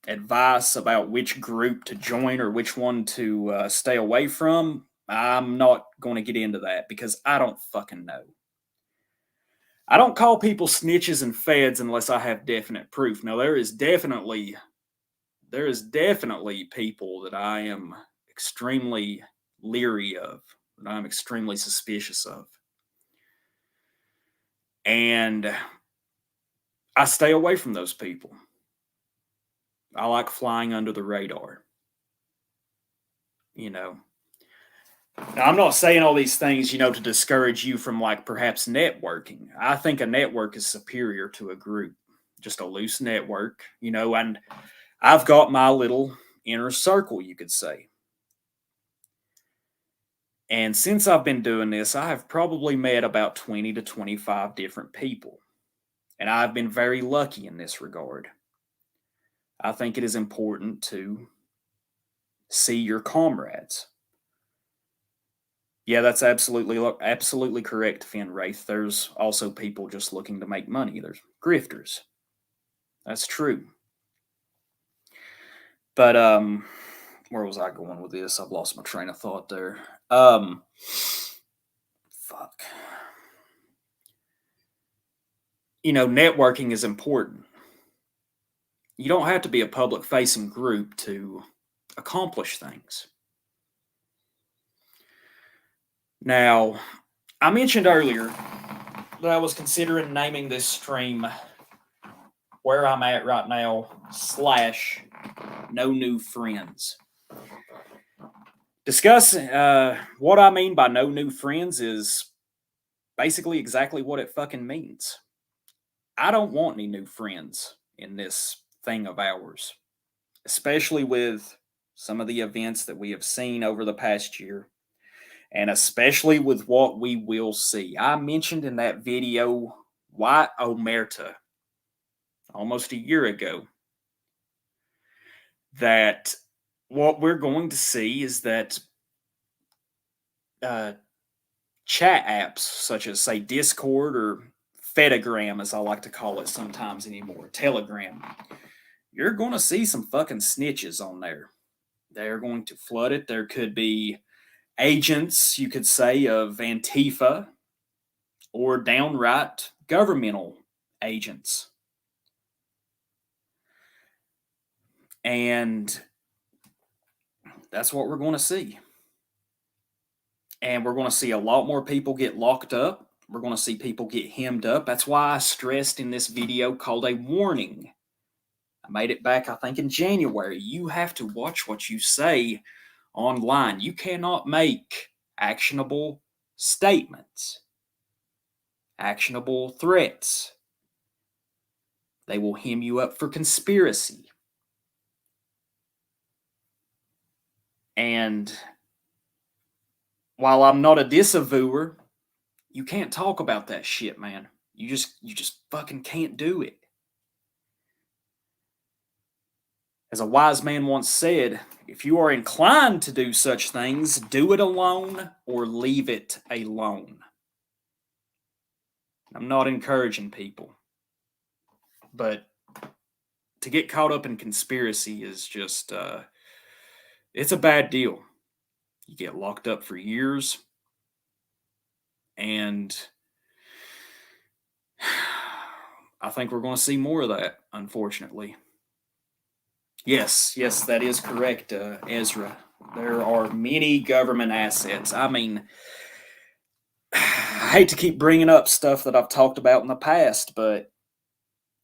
advice about which group to join or which one to stay away from? I'm not going to get into that because I don't fucking know. I don't call people snitches and feds unless I have definite proof. Now, there is definitely people that I am extremely leery of, that I'm extremely suspicious of. And I stay away from those people. I like flying under the radar. You know. Now, I'm not saying all these things, to discourage you from, like, perhaps networking. I think a network is superior to a group. Just a loose network, and I've got my little inner circle, you could say. And since I've been doing this, I have probably met about 20 to 25 different people. And I've been very lucky in this regard. I think it is important to see your comrades. Yeah, that's absolutely correct, Finn Wraith. There's also people just looking to make money. There's grifters. That's true. But where was I going with this? I've lost my train of thought there. Fuck. Networking is important. You don't have to be a public facing group to accomplish things. Now, I mentioned earlier that I was considering naming this stream Where I'm At Right Now / No New Friends. Discuss what I mean by no new friends is basically exactly what it fucking means. I don't want any new friends in this thing of ours, especially with some of the events that we have seen over the past year, and especially with what we will see. I mentioned in that video White Omerta almost a year ago that what we're going to see is that chat apps such as, say, Discord or Fetagram, as I like to call it sometimes anymore, Telegram, you're going to see some fucking snitches on there. They're going to flood it. There could be agents, you could say, of Antifa or downright governmental agents. And that's what we're going to see. And we're going to see a lot more people get locked up. We're going to see people get hemmed up. That's why I stressed in this video called a warning. I made it back, I think, in January. You have to watch what you say online. You cannot make actionable statements, actionable threats. They will hem you up for conspiracy. And while I'm not a disavouer, you can't talk about that shit, man. You just fucking can't do it. As a wise man once said, if you are inclined to do such things, do it alone or leave it alone. I'm not encouraging people, but to get caught up in conspiracy is just, it's a bad deal. You get locked up for years, and I think we're going to see more of that, unfortunately. Yes, that is correct, Ezra. There are many government assets. I mean, I hate to keep bringing up stuff that I've talked about in the past, but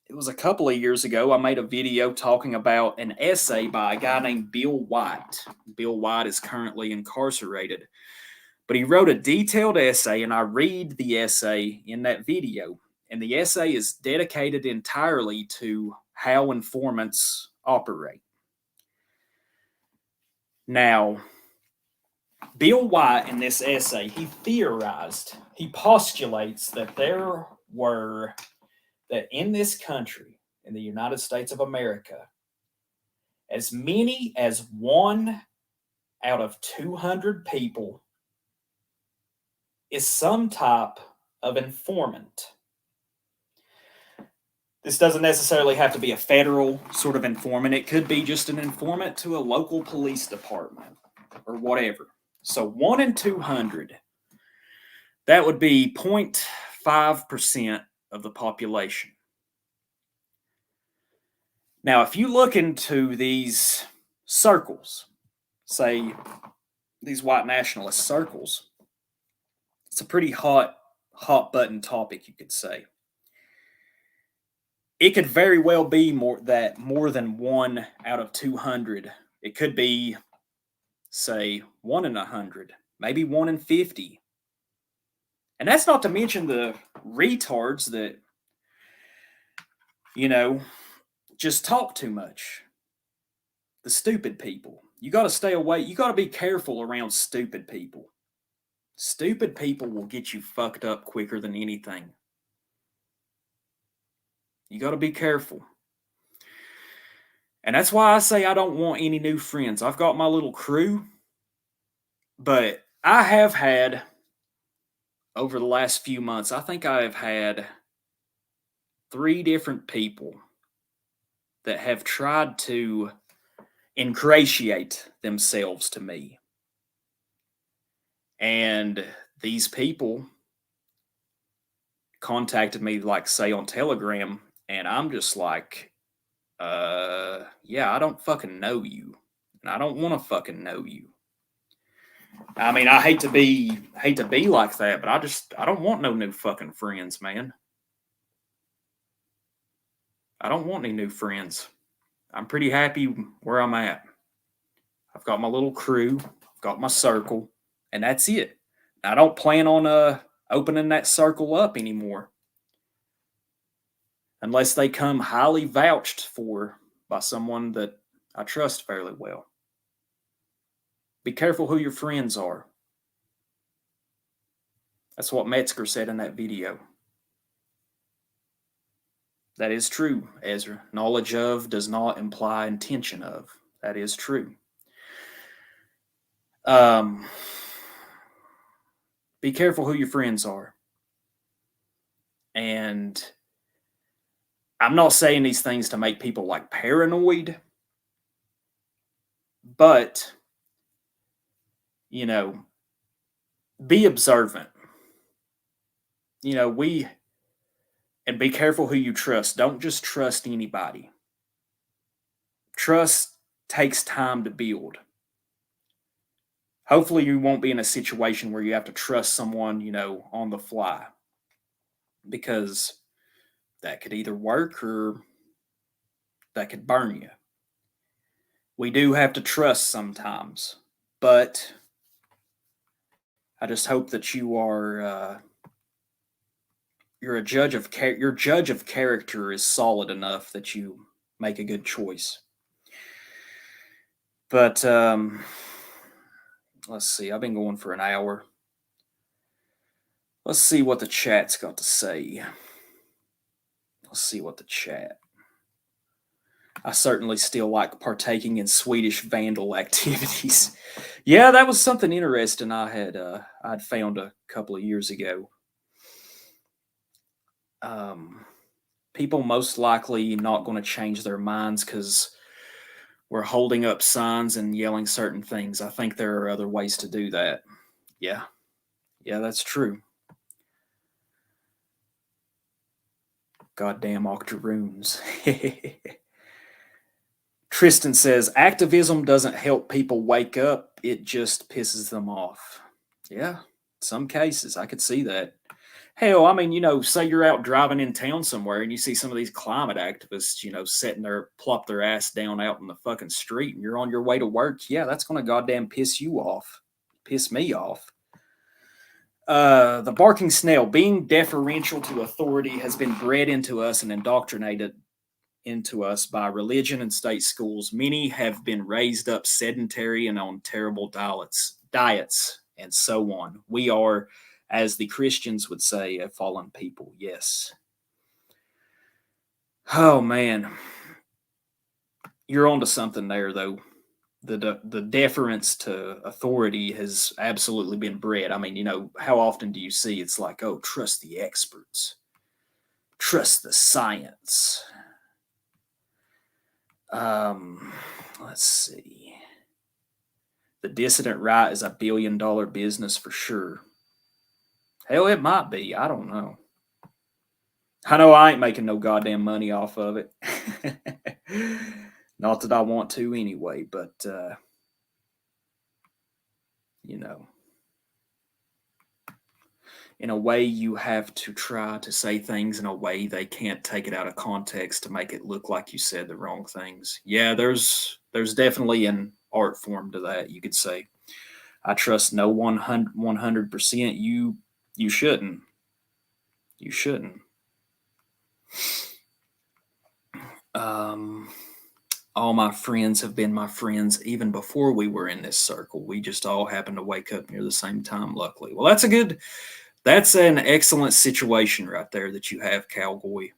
it was a couple of years ago I made a video talking about an essay by a guy named Bill White. Bill White is currently incarcerated, but he wrote a detailed essay, and I read the essay in that video. And the essay is dedicated entirely to how informants operate. Now, Bill White in this essay, he postulates that that in this country, in the United States of America, as many as 1 out of 200 people is some type of informant. This doesn't necessarily have to be a federal sort of informant. It could be just an informant to a local police department or whatever. So 1 in 200, that would be 0.5% of the population. Now, if you look into these circles, say these white nationalist circles, it's a pretty hot button topic, you could say. It could very well be more than 1 out of 200. It could be, say, 1 in 100, maybe 1 in 50. And that's not to mention the retards that, just talk too much. The stupid people. You got to stay away. You got to be careful around stupid people. Stupid people will get you fucked up quicker than anything. You got to be careful. And that's why I say I don't want any new friends. I've got my little crew, but I have had, over the last few months, I think I have had 3 different people that have tried to ingratiate themselves to me. And these people contacted me, like, say, on Telegram, and I'm just like, yeah, I don't fucking know you, and I don't want to fucking know you. I mean, I hate to be like that, but I don't want no new fucking friends, man. I don't want any new friends. I'm pretty happy where I'm at. I've got my little crew, I've got my circle, and that's it. I don't plan on opening that circle up anymore, unless they come highly vouched for by someone that I trust fairly well. Be careful who your friends are. That's what Metzger said in that video. That is true, Ezra. Knowledge of does not imply intention of. That is true. Be careful who your friends are. And I'm not saying these things to make people like paranoid, but, you know, be observant. You know, and be careful who you trust. Don't just trust anybody. Trust takes time to build. Hopefully you won't be in a situation where you have to trust someone, on the fly, because that could either work or that could burn you. We do have to trust sometimes, but I just hope that you are your judge of character is solid enough that you make a good choice. But let's see. I've been going for an hour. Let's see what the chat's got to say. Let's see what the chat. I certainly still like partaking in Swedish vandal activities. Yeah, that was something interesting I'd found a couple of years ago. People most likely not going to change their minds because we're holding up signs and yelling certain things. I think there are other ways to do that. Yeah, that's true. Goddamn octoroons. Tristan says, activism doesn't help people wake up. It just pisses them off. Yeah, some cases. I could see that. Hell, I mean, say you're out driving in town somewhere and you see some of these climate activists, sitting there, plop their ass down out in the fucking street, and you're on your way to work. Yeah, that's going to goddamn piss you off. Piss me off. The barking snail, being deferential to authority has been bred into us and indoctrinated into us by religion and state schools. Many have been raised up sedentary and on terrible diets, and so on. We are, as the Christians would say, a fallen people. Yes. Oh, man. You're onto something there, though. The deference to authority has absolutely been bred. I mean, how often do you see it's like, oh, trust the experts, trust the science. Let's see. The dissident right is $1 billion business for sure. Hell, it might be. I don't know. I know I ain't making no goddamn money off of it. Not that I want to anyway, but, in a way you have to try to say things in a way they can't take it out of context to make it look like you said the wrong things. Yeah, there's definitely an art form to that, you could say. I trust no 100%. You shouldn't. You shouldn't. All my friends have been my friends even before we were in this circle. We just all happened to wake up near the same time, luckily. Well, that's an excellent situation right there that you have, Cowboy.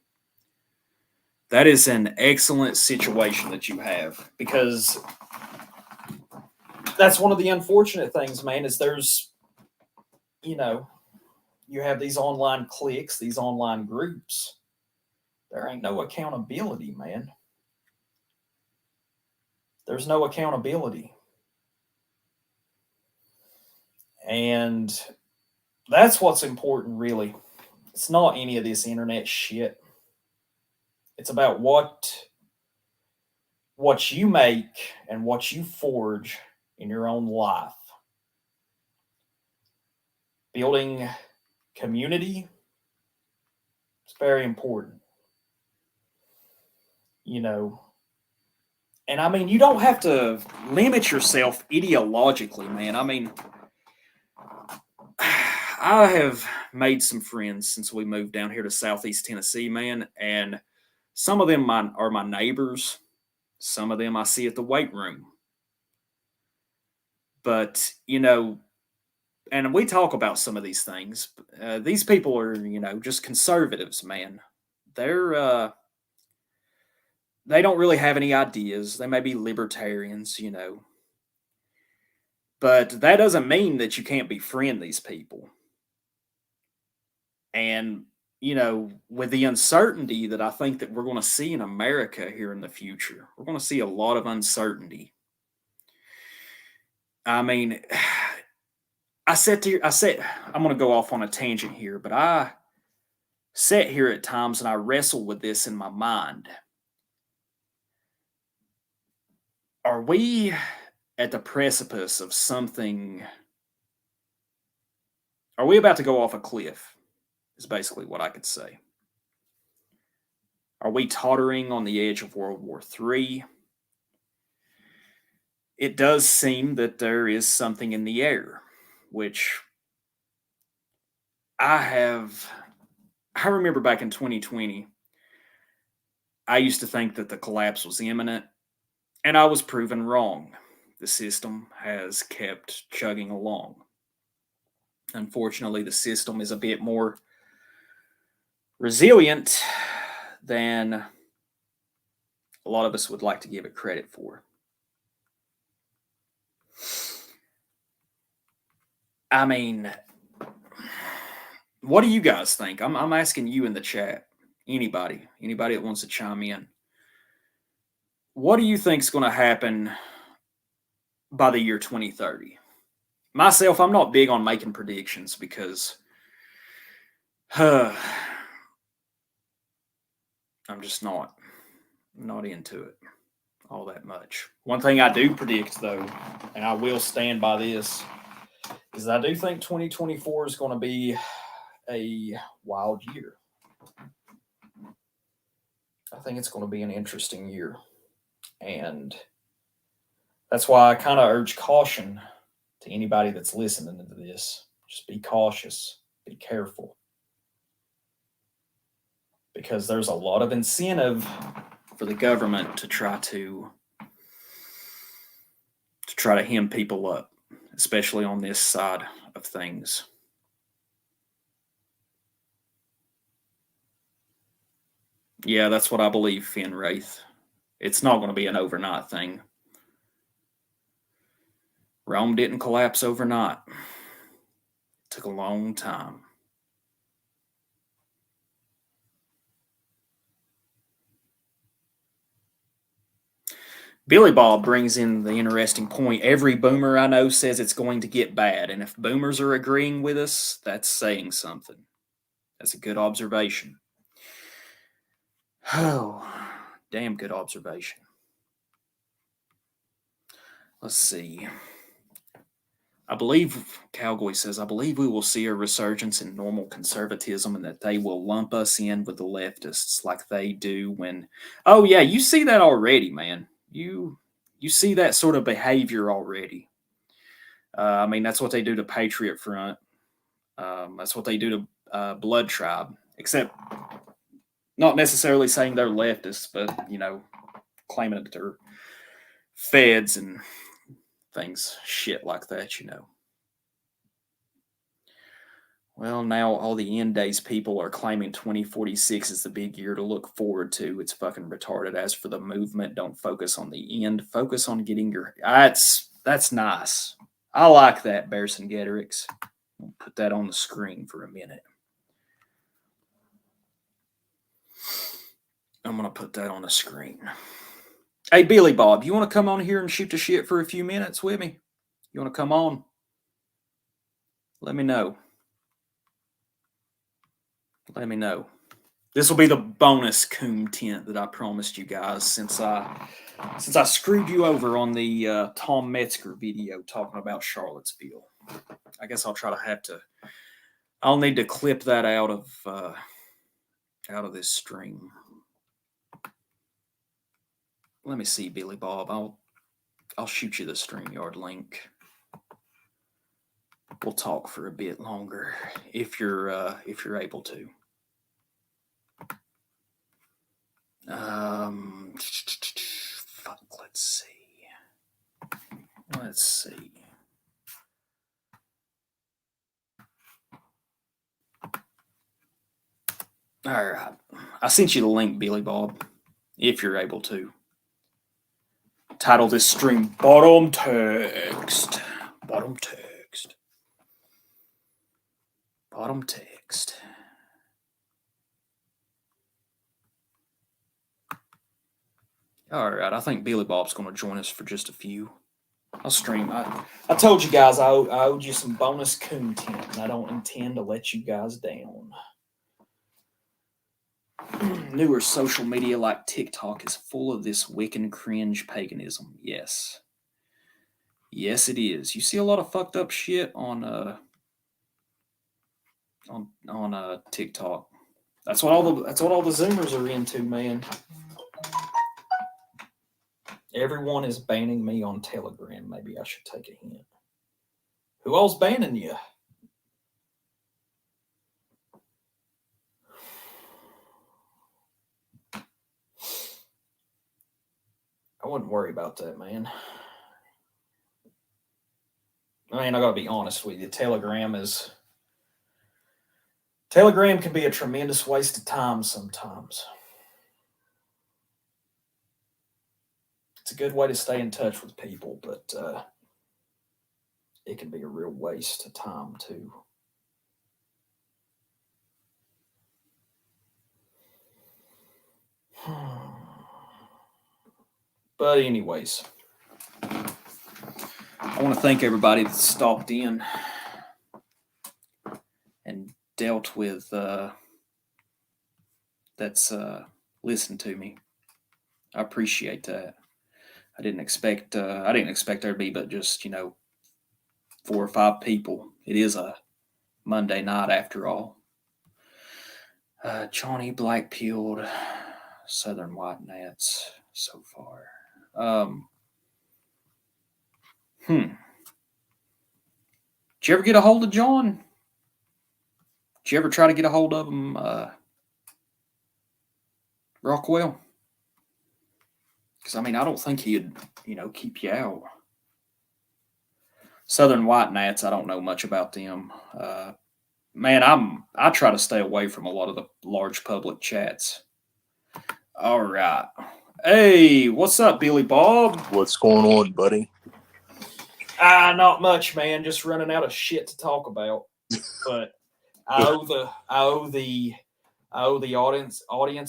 That is an excellent situation that you have, because that's one of the unfortunate things, man, is there's, you know, you have these online cliques, these online groups. There ain't no accountability, man. There's no accountability. And that's what's important, really. It's not any of this internet shit. It's about what you make and what you forge in your own life. Building community, it's very important. You know, and I mean, you don't have to limit yourself ideologically, man. I mean, I have made some friends since we moved down here to Southeast Tennessee, man, and some of them are my neighbors. Some of them I see at the weight room. But, and we talk about some of these things. These people are, just conservatives, man. They don't really have any ideas. They may be libertarians, but that doesn't mean that you can't befriend these people. And, with the uncertainty that I think that we're going to see in America here in the future, we're going to see a lot of uncertainty. I mean, I'm going to go off on a tangent here, but I sit here at times and I wrestle with this in my mind. Are we at the precipice of something? Are we about to go off a cliff? Is basically what I could say. Are we tottering on the edge of World War III? It does seem that there is something in the air, which I remember back in 2020, I used to think that the collapse was imminent, and I was proven wrong. The system has kept chugging along. Unfortunately, the system is a bit more resilient than a lot of us would like to give it credit for. I mean, what do you guys think? I'm asking you in the chat. Anybody that wants to chime in. What do you think is going to happen by the year 2030? Myself, I'm not big on making predictions because I'm just not into it all that much. One thing I do predict, though, and I will stand by this, is I do think 2024 is going to be a wild year. I think it's going to be an interesting year. And that's why I kind of urge caution to anybody that's listening to this. Just be cautious, be careful. Because there's a lot of incentive for the government to try to hem people up, especially on this side of things. Yeah, that's what I believe, Finn Wraith. It's not going to be an overnight thing. Rome didn't collapse overnight. It took a long time. Billy Bob brings in the interesting point. Every boomer I know says it's going to get bad. And if boomers are agreeing with us, that's saying something. That's a good observation. Oh, damn good observation. Let's see. I believe, Cowboy says, I believe we will see a resurgence in normal conservatism and that they will lump us in with the leftists like they do when... Oh, yeah, you see that already, man. You see that sort of behavior already. I mean, that's what they do to Patriot Front. That's what they do to Blood Tribe, except not necessarily saying they're leftists, but, claiming that they're feds and things, shit like that, Well, now all the end days people are claiming 2046 is the big year to look forward to. It's fucking retarded. As for the movement, don't focus on the end. Focus on getting your. That's nice. I like that, Bearson Getterix. I'll put that on the screen for a minute. I'm gonna put that on the screen. Hey, Billy Bob, you want to come on here and shoot the shit for a few minutes with me? You want to come on? Let me know. Let me know. This will be the bonus content that I promised you guys since I screwed you over on the Tom Metzger video talking about Charlottesville. I guess I'll need to clip that out of this stream. Let me see, Billy Bob. I'll shoot you the StreamYard link. We'll talk for a bit longer if you're able to. Fuck, let's see. All right. I sent you the link, Billy Bob, if you're able to. Title this stream Bottom Text. Bottom Text. Bottom Text. All right, I think Billy Bob's going to join us for just a few. I'll stream. I told you guys I owed you some bonus content, and I don't intend to let you guys down. Newer social media like TikTok is full of this Wiccan cringe paganism. Yes. Yes, it is. You see a lot of fucked up shit on TikTok. That's what all the Zoomers are into, man. Everyone is banning me on Telegram. Maybe I should take a hint. Who all's banning you? I wouldn't worry about that, man. I mean, I gotta be honest with you. Telegram can be a tremendous waste of time sometimes. It's a good way to stay in touch with people, but it can be a real waste of time too. But anyways, I want to thank everybody that stopped in and dealt with that's listened to me. I appreciate that. I didn't expect there to be but just 4 or 5 people. It is a Monday night after all. Johnny Black-pilled, Southern White Gnats so far. Did you ever get a hold of John? Did you ever try to get a hold of him, Rockwell? Because, I mean, I don't think he'd, keep you out. Southern White Gnats, I don't know much about them. Man, I try to stay away from a lot of the large public chats. All right. Hey, what's up, Billy Bob? What's going on, buddy? Not much, man. Just running out of shit to talk about. But I owe the audience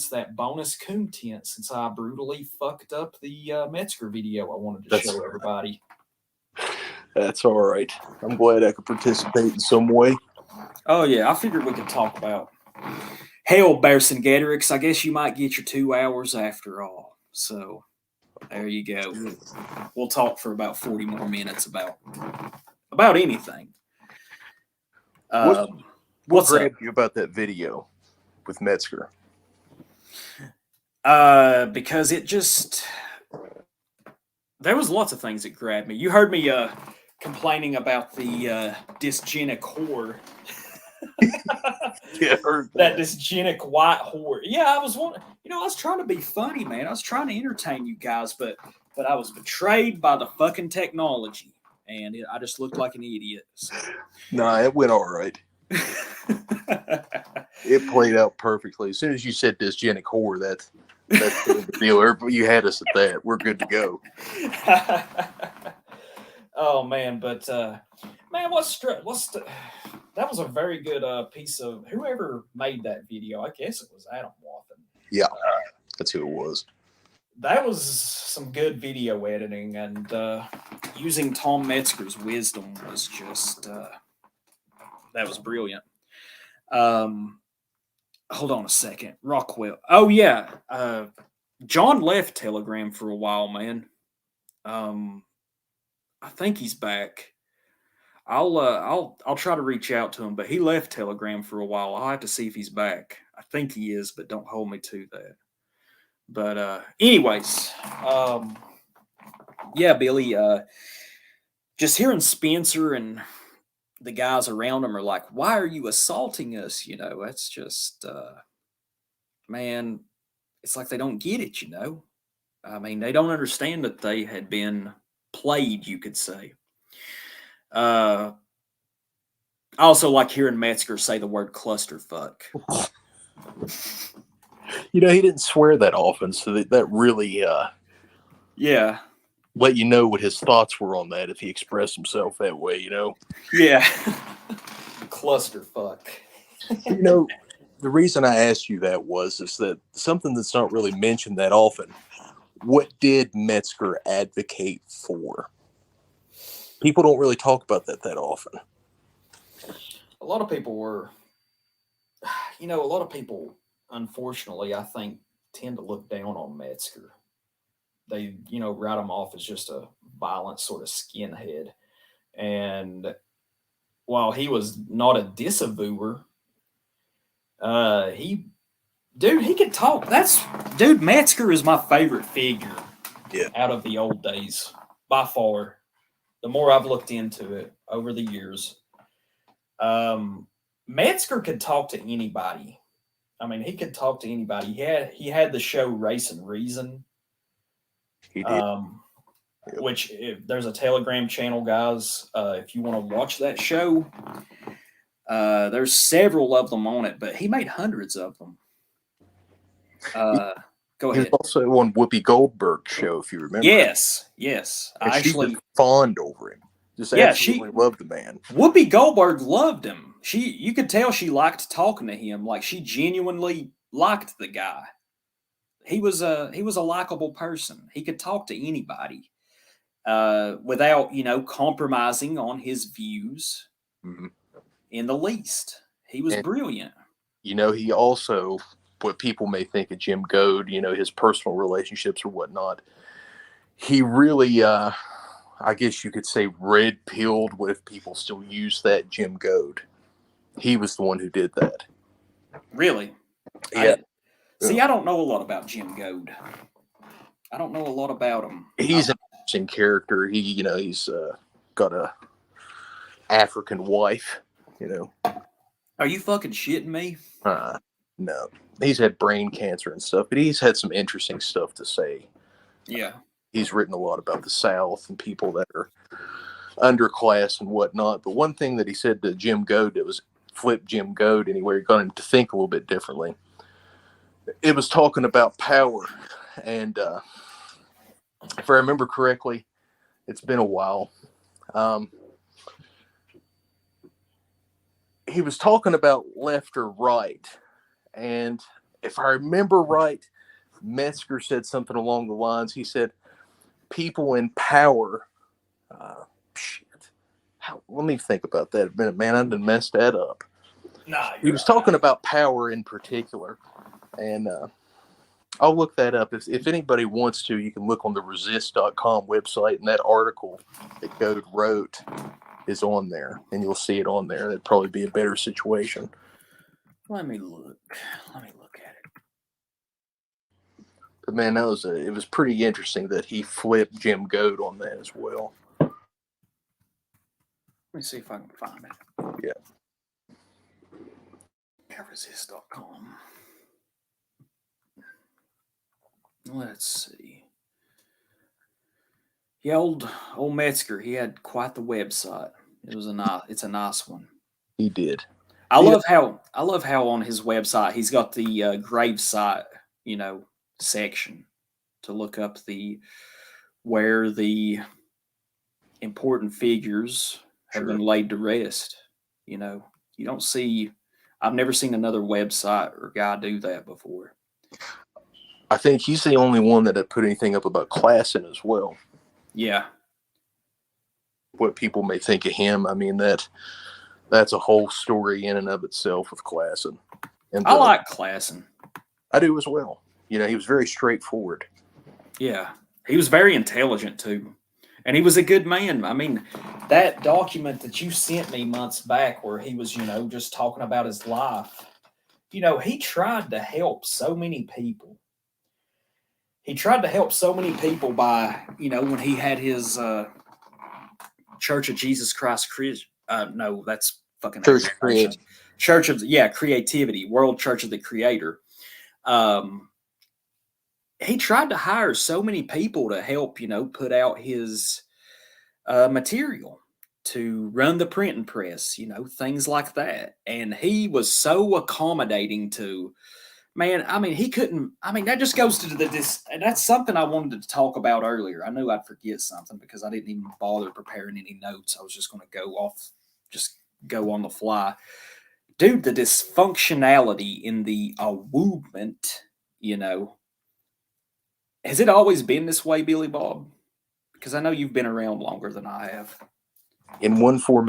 that bonus content since I brutally fucked up the Metzger video I wanted to show everybody. That's all right. I'm glad I could participate in some way. Oh, yeah. I figured we could talk about hell, Bearson Getterix. I guess you might get your 2 hours after all. So there you go. We'll talk for about 40 more minutes about anything. What grabbed you about that video with Metzger? Because there was lots of things that grabbed me. You heard me complaining about the dysgenic whore. Yeah, I heard that dysgenic white whore. Yeah, I was trying to be funny, man. I was trying to entertain you guys, but I was betrayed by the fucking technology, and I just looked like an idiot. So. Nah, it went all right. It played out perfectly. As soon as you said dysgenic whore, that's the deal. You had us at that. We're good to go. Oh man, but man, that was a very good piece of whoever made that video. I guess it was Adam Wathan. Yeah, that's who it was. That was some good video editing, and using Tom Metzger's wisdom was just that was brilliant. Hold on a second, Rockwell. Oh yeah, John left Telegram for a while, man. I think he's back. I'll try to reach out to him, but he left Telegram for a while. I'll have to see if he's back. I think he is, but don't hold me to that. But anyways, yeah, Billy, just hearing Spencer and the guys around him are like, "Why are you assaulting us?" You know, that's just man, it's like they don't get it, you know. I mean, they don't understand that they had been played, you could say. I also like hearing Metzger say the word clusterfuck. You know, he didn't swear that often, so that really Yeah. let you know what his thoughts were on that if he expressed himself that way, you know? Yeah. Clusterfuck. You know, the reason I asked you that is that something that's not really mentioned that often. What did Metzger advocate for? People don't really talk about that often. A lot of people were, a lot of people, unfortunately, I think, tend to look down on Metzger. They, write him off as just a violent sort of skinhead. And while he was not a disavouer, he could talk. Metzger is my favorite figure out of the old days, by far. The more I've looked into it over the years, Metzger could talk to anybody. I mean, he could talk to anybody. He had the show Race and Reason. He did. Which, if there's a Telegram channel, guys, if you want to watch that show, there's several of them on it, but he made hundreds of them. Go ahead. He was also on Whoopi Goldberg's show, if you remember. Yes. And she was fond over him. Just absolutely loved the man. Whoopi Goldberg loved him. You could tell she liked talking to him. Like, she genuinely liked the guy. He was a likable person. He could talk to anybody without, compromising on his views in the least. He was brilliant. He also, what people may think of Jim Goad, his personal relationships or whatnot, he really, I guess you could say, red-pilled, if people still use that, Jim Goad. He was the one who did that. Really? Yeah. I don't know a lot about Jim Goad. I don't know a lot about him. He's an interesting character. He's got a African wife, Are you fucking shitting me? No. He's had brain cancer and stuff, but he's had some interesting stuff to say. Yeah. He's written a lot about the South and people that are underclass and whatnot. But one thing that he said to Jim Goad that was flip Jim Goad anywhere, got him to think a little bit differently. It was talking about power. And if I remember correctly, it's been a while. He was talking about left or right. And if I remember right, Metzger said something along the lines. He said, people in power. Let me think about that a minute, man. I done messed that up. He was talking about power in particular. And I'll look that up. If anybody wants to, you can look on the resist.com website, and that article that Goad wrote is on there, and you'll see it on there. That'd probably be a better situation. Let me look at it. But man, it was pretty interesting that he flipped Jim Goad on that as well. Let me see if I can find it. Yeah. Resist.com. Let's see. Yeah, old Metzger, he had quite the website. It's a nice one. He did. I love how on his website he's got the gravesite, section to look up where the important figures have been laid to rest. You don't see. I've never seen another website or guy do that before. I think he's the only one that had put anything up about Klassen as well. Yeah. What people may think of him, I mean, that's a whole story in and of itself with Klassen. And I like Klassen. I do as well. He was very straightforward. Yeah. He was very intelligent too. And he was a good man. I mean, that document that you sent me months back where he was, just talking about his life, he tried to help so many people. He tried to help so many people by, when he had his Church of Jesus Christ, no, that's fucking Church of Creativity. Church of, Creativity, World Church of the Creator. He tried to hire so many people to help, put out his material, to run the printing press, things like that. And he was so accommodating to, man, I mean, that just goes to this, and that's something I wanted to talk about earlier. I knew I'd forget something because I didn't even bother preparing any notes. I was just going to go on the fly. Dude, the dysfunctionality in the movement, has it always been this way, Billy Bob? Because I know you've been around longer than I have. In one form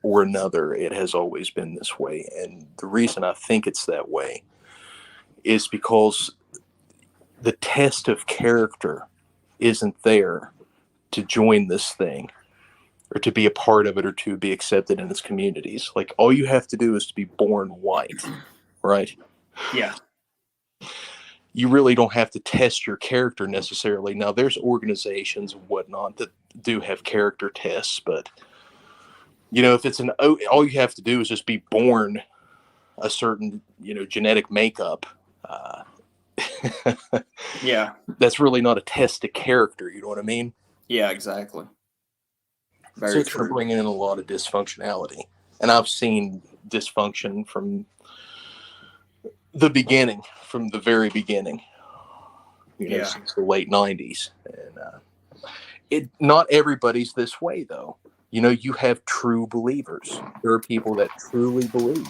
or another, it has always been this way. And the reason I think it's that way is because the test of character isn't there to join this thing or to be a part of it or to be accepted in its communities. Like, all you have to do is to be born white, right? Yeah. You really don't have to test your character necessarily. Now, there's organizations and whatnot that do have character tests, but if it's all you have to do is just be born a certain, genetic makeup. Yeah. That's really not a test of character. You know what I mean? Yeah, exactly. So it's going to bring in a lot of dysfunctionality. And I've seen dysfunction from the beginning, from the very beginning, since the late 90s. And not everybody's this way, though. You have true believers. There are people that truly believe.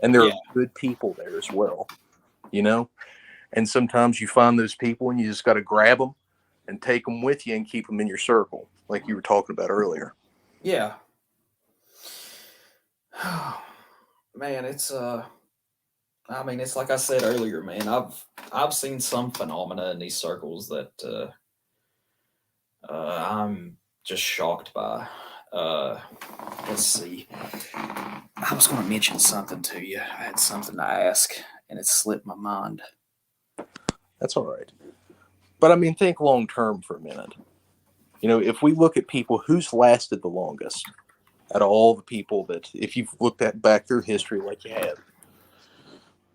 And there are good people there as well, And sometimes you find those people and you just got to grab them and take them with you and keep them in your circle, like you were talking about earlier. Yeah. Man, it's it's like I said earlier, man. I've seen some phenomena in these circles that I'm just shocked by. Let's see. I was going to mention something to you. I had something to ask, and it slipped my mind. That's all right. But think long term for a minute. If we look at people, who's lasted the longest out of all the people that, if you've looked back through history like you have,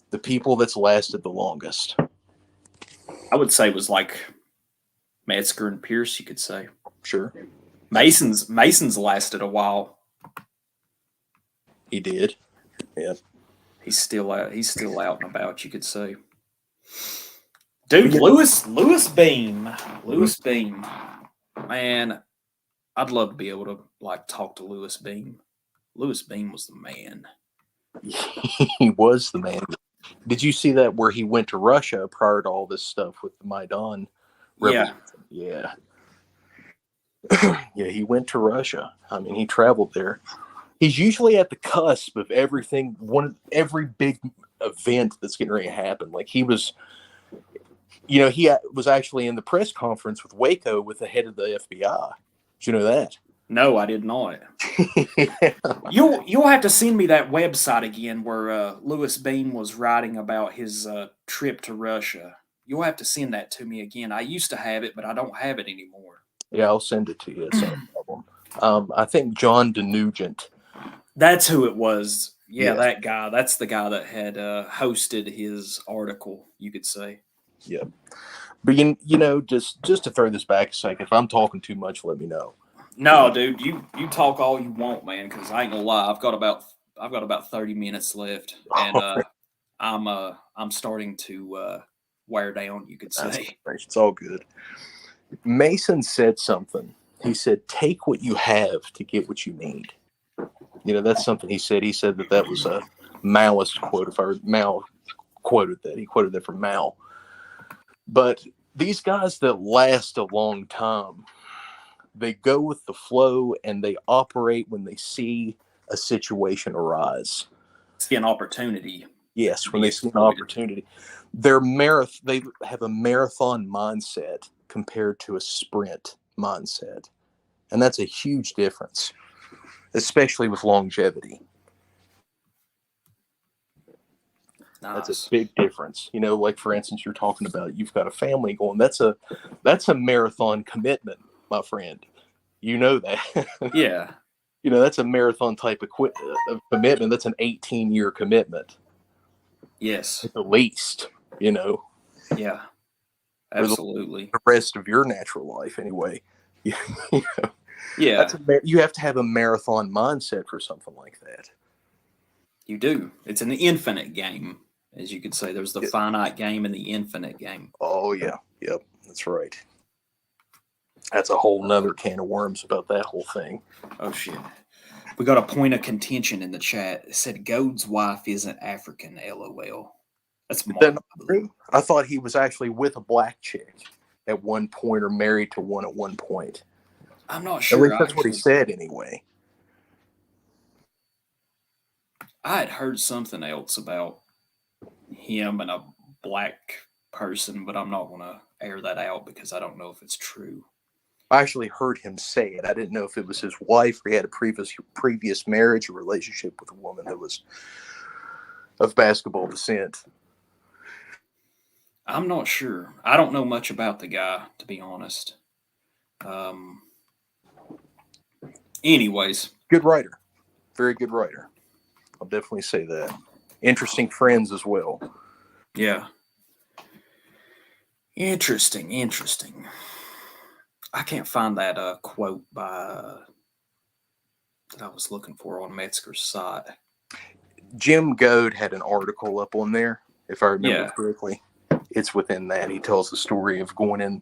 the people that's lasted the longest, I would say was like Metzger and Pierce, you could say. Sure. Mason's lasted a while. He did. Yeah. He's still out and about, you could say. Dude, Lewis Beam. Man, I'd love to be able to talk to Lewis Beam. Lewis Beam was the man. He was the man. Did you see that where he went to Russia prior to all this stuff with the Maidan revolution? Yeah. Yeah, he went to Russia. He traveled there. He's usually at the cusp of everything, every big event that's getting ready to happen. Like he was, he was actually in the press conference with Waco with the head of the FBI. Did you know that? No, I did not. Yeah. You'll have to send me that website again where Lewis Beam was writing about his trip to Russia. You'll have to send that to me again. I used to have it, but I don't have it anymore. Yeah, I'll send it to you. It's no problem. I think John DeNugent. That's who it was. Yeah, that guy. That's the guy that had hosted his article, you could say. Yeah. But, just to throw this back a second, if I'm talking too much, let me know. No, dude, you talk all you want, man, because I ain't gonna lie. about 30 minutes left, and I'm starting to wear down, you could say. It's all good. Mason said something. He said, "Take what you have to get what you need." That's something he said. He said that was a Maoist quote. If I heard Mao quoted that, he quoted that from Mao. But these guys that last a long time, they go with the flow and they operate when they see a situation arise. See an opportunity. Yes, when they see an opportunity. They have a marathon mindset compared to a sprint mindset. And that's a huge difference, especially with longevity. Nice. That's a big difference. Like for instance, you're talking about you've got a family going. That's a marathon commitment, my friend. You know that. Yeah. That's a marathon type of commitment. That's an 18-year commitment. Yes. At the least, Yeah. Absolutely. The rest of your natural life, anyway. Yeah. You have to have a marathon mindset for something like that. You do. It's an infinite game, as you could say. There's the finite game and the infinite game. Oh, yeah. Yep. That's right. That's a whole nother can of worms about that whole thing. Oh, shit. We got a point of contention in the chat. It said Goad's wife isn't African, LOL. That's not true. I thought he was actually with a black chick at one point or married to one at one point. I'm not sure. At least that's what he said anyway. I had heard something else about him and a black person, but I'm not going to air that out because I don't know if it's true. I actually heard him say it. I didn't know if it was his wife or he had a previous marriage or relationship with a woman that was of basketball descent. I'm not sure. I don't know much about the guy, to be honest. Anyways. Good writer. Very good writer. I'll definitely say that. Interesting friends as well. Yeah. Interesting. I can't find that quote by that I was looking for on Metzger's site. Jim Goad had an article up on there, if I remember correctly. It's within that. He tells the story of going in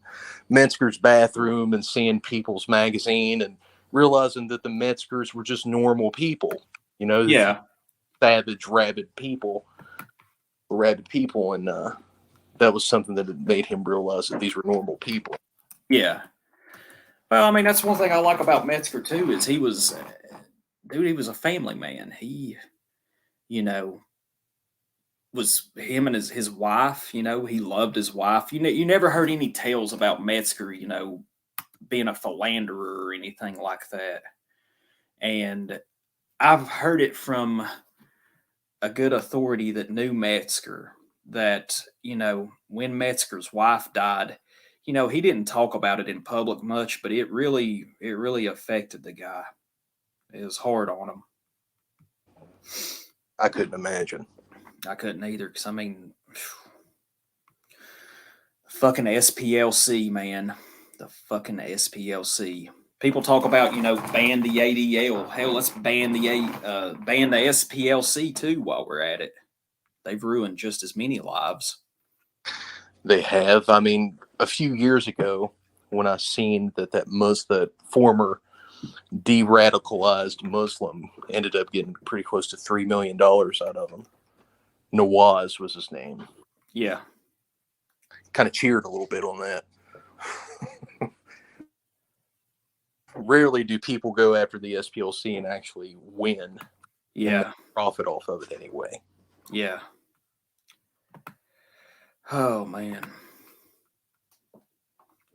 Metzger's bathroom and seeing People's Magazine and realizing that the Metzgers were just normal people. Savage, rabid people. And that was something that had made him realize that these were normal people. Yeah. Well, I mean, that's one thing I like about Metzger, too, is he was a family man. He, was him and his wife, he loved his wife. You never heard any tales about Metzger, being a philanderer or anything like that. And I've heard it from a good authority that knew Metzger that, when Metzger's wife died, he didn't talk about it in public much, but it really affected the guy. It was hard on him. I couldn't imagine. I couldn't either, because, I mean, fucking SPLC, man. The fucking SPLC. People talk about, ban the ADL. Hell, let's ban the SPLC, too, while we're at it. They've ruined just as many lives. They have. I mean, a few years ago, when I seen that former de-radicalized Muslim ended up getting pretty close to $3 million out of him. Nawaz was his name. Yeah. Kind of cheered a little bit on that. Rarely do people go after the SPLC and actually win. Yeah. And profit off of it anyway. Yeah. Oh, man.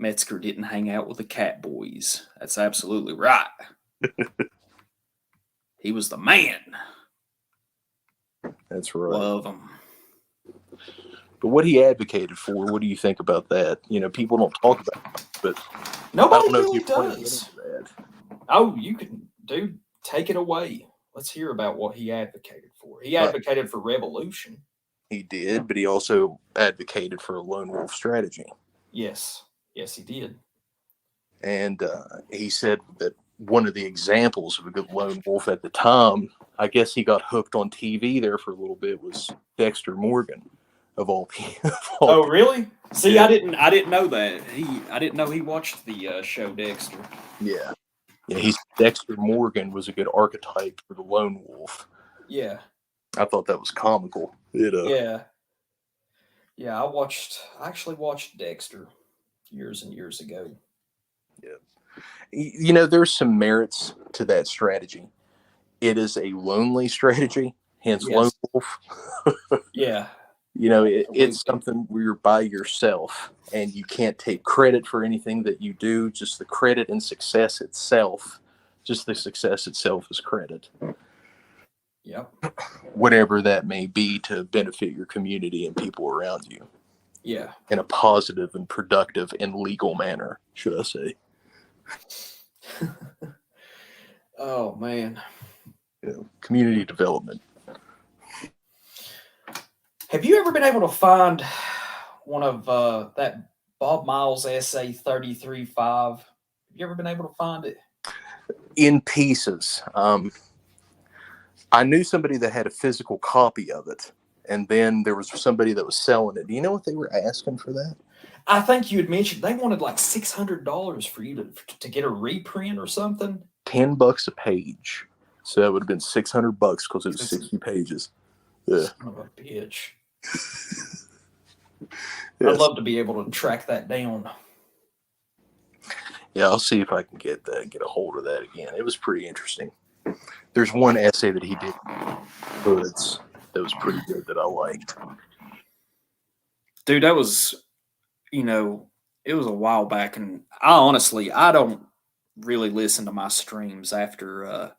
Metzger didn't hang out with the cat boys. That's absolutely right. He was the man. That's right. Love him. But what he advocated for, what do you think about that? People don't talk about it, but nobody really does. Oh, you can, dude, take it away. Let's hear about what he advocated for. He advocated for revolution. He did, but he also advocated for a lone wolf strategy. Yes, he did. And he said that one of the examples of a good lone wolf at the time, I guess he got hooked on TV there for a little bit, was Dexter Morgan, of all people. Oh, really? See, Yeah. I didn't know that. I didn't know he watched the show Dexter. Yeah. Yeah, Dexter Morgan was a good archetype for the lone wolf. Yeah. I thought that was comical. Yeah. Yeah, I actually watched Dexter years and years ago. Yeah. There's some merits to that strategy. It is a lonely strategy, hence lone wolf. Yeah. It's something where you're by yourself and you can't take credit for anything that you do. Just the credit and success itself. Just the success itself is credit. Yep. Whatever that may be to benefit your community and people around you. Yeah. In a positive and productive and legal manner, should I say. Oh, man. Community development. Have you ever been able to find one of that Bob Miles essay 33.5? Have you ever been able to find it? In pieces. I knew somebody that had a physical copy of it, and then there was somebody that was selling it. Do you know what they were asking for that? I think you had mentioned they wanted like $600 for you to get a reprint or something. $10 a page. So that would have been $600 because it was 60 pages. Yeah. Son of a bitch. Yes. I'd love to be able to track that down. Yeah, I'll see if I can get a hold of that again. It was pretty interesting. There's one essay that he did that was pretty good that I liked. Dude, that was, it was a while back, and I don't really listen to my streams after,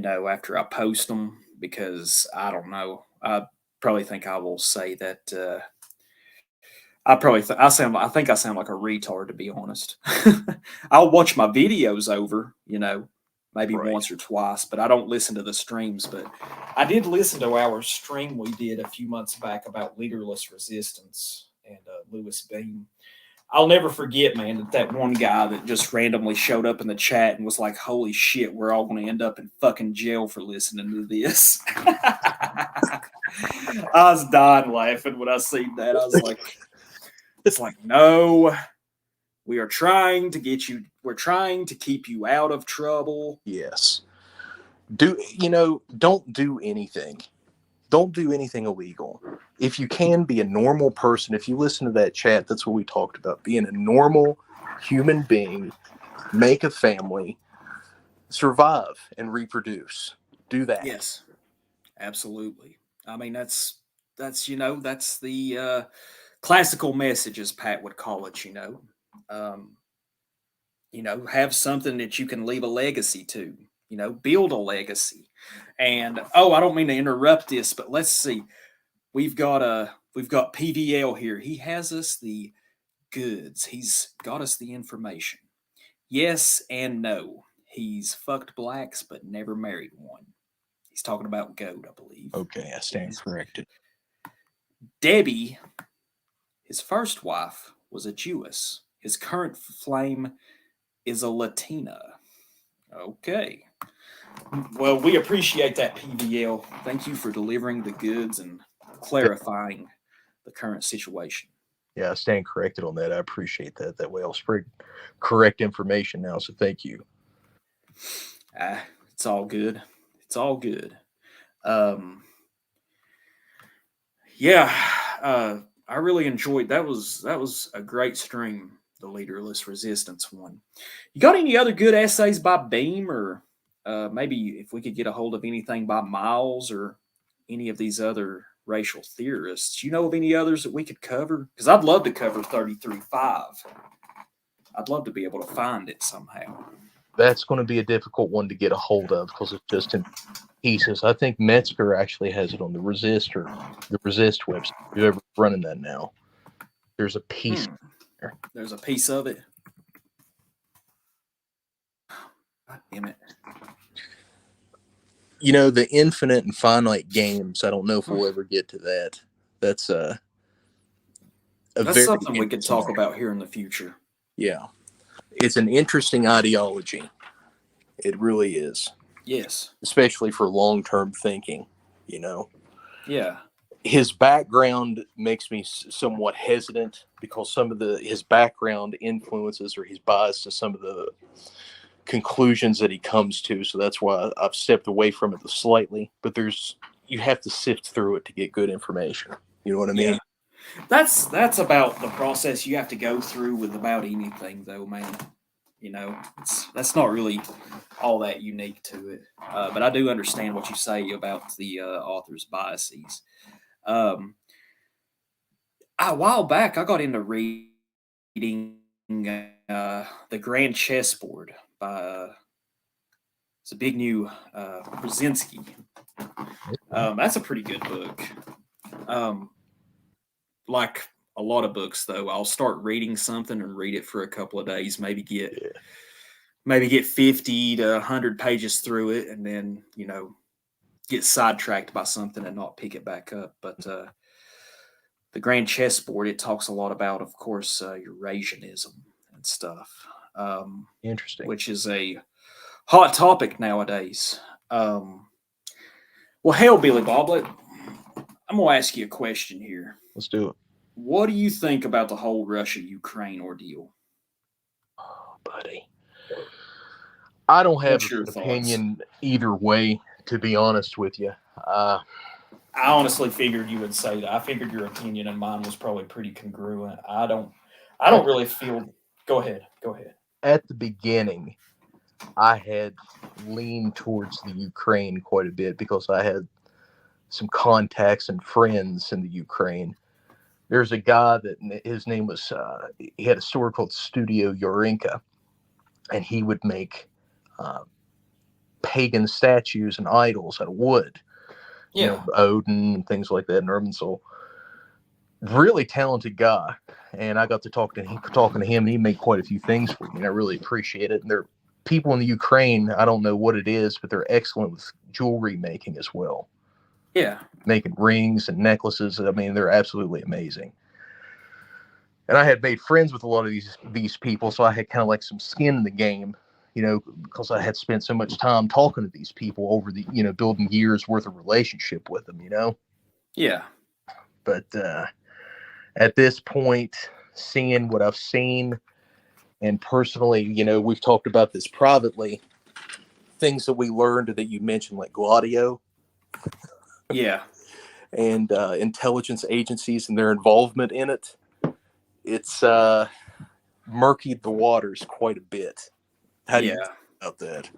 after I post them, because I don't know. I probably think I will say that I think I sound like a retard, to be honest. I'll watch my videos over, maybe once or twice, but I don't listen to the streams. But I did listen to our stream we did a few months back about leaderless resistance and Lewis Beam. I'll never forget, man, that one guy that just randomly showed up in the chat and was like, "Holy shit, we're all going to end up in fucking jail for listening to this." I was dying laughing when I seen that. I was like, it's like, no, we are trying to get you. We're trying to keep you out of trouble. Yes. Don't do anything. Don't do anything illegal. If you can, be a normal person. If you listen to that chat, that's what we talked about. Being a normal human being, make a family, survive, and reproduce. Do that. Yes, absolutely. I mean, that's the classical message, as Pat would call it. Have something that you can leave a legacy to. Build a legacy. And I don't mean to interrupt this, but let's see. We've got PVL here. He has us the goods. He's got us the information. Yes and no. He's fucked blacks but never married one. He's talking about goat, I believe. Okay, I stand corrected. Debbie, his first wife, was a Jewess. His current flame is a Latina. Okay. Well, we appreciate that, PVL. Thank you for delivering the goods and clarifying the current situation. Yeah, I stand corrected on that. I appreciate that. That way I'll spread correct information now, so thank you. It's all good. It's all good. I really enjoyed that. Was a great stream, the leaderless resistance one. You got any other good essays by Beam, or maybe if we could get a hold of anything by Miles or any of these other racial theorists? You know of any others that we could cover? Because I'd love to cover 33.5. I'd love to be able to find it somehow. That's going to be a difficult one to get a hold of because it's just in pieces. I think Metzger actually has it on the Resist website. If you're ever running that now, there's a piece there. There's a piece of it. God damn it. The infinite and finite games, I don't know if we'll ever get to that. That's that's something we could talk about here in the future. Yeah. It's an interesting ideology. It really is. Yes. Especially for long-term thinking, Yeah. His background makes me somewhat hesitant because some of his background influences or he's biased to some of the conclusions that he comes to. So that's why I've stepped away from it slightly. But you have to sift through it to get good information. You know what I mean? Yeah. That's about the process you have to go through with about anything, though, man. That's not really all that unique to it. But I do understand what you say about the author's biases. A while back, I got into reading The Grand Chessboard by it's a big new Brzezinski. That's a pretty good book. Like a lot of books, though, I'll start reading something and read it for a couple of days, maybe get 50 to 100 pages through it, and then get sidetracked by something and not pick it back up. But the Grand Chessboard, it talks a lot about, of course, Eurasianism and stuff, Interesting. which is a hot topic nowadays. Well, hell, Billy Bob, I'm going to ask you a question here. Let's do it. What do you think about the whole Russia-Ukraine ordeal? Oh, buddy. I don't have What's your an thoughts? opinion either way, to be honest with you. I honestly figured you would say that. I figured your opinion and mine was probably pretty congruent. I don't really feel. Go ahead. At the beginning, I had leaned towards the Ukraine quite a bit because I had some contacts and friends in the Ukraine. There's a guy that his name was, he had a store called Studio Yorinka, and he would make pagan statues and idols out of wood. Yeah. Odin and things like that, and Irminsul. Really talented guy. And I got to talking to him, and he made quite a few things for me, and I really appreciate it. And there are people in the Ukraine, I don't know what it is, but they're excellent with jewelry making as well. Yeah. Making rings and necklaces. I mean, they're absolutely amazing. And I had made friends with a lot of these people, so I had kind of like some skin in the game, because I had spent so much time talking to these people over the, building years worth of relationship with them, Yeah. But at this point, seeing what I've seen, and personally, we've talked about this privately, things that we learned that you mentioned, like Gladio. Yeah. And intelligence agencies and their involvement in it. It's murkied the waters quite a bit. How do you think about that?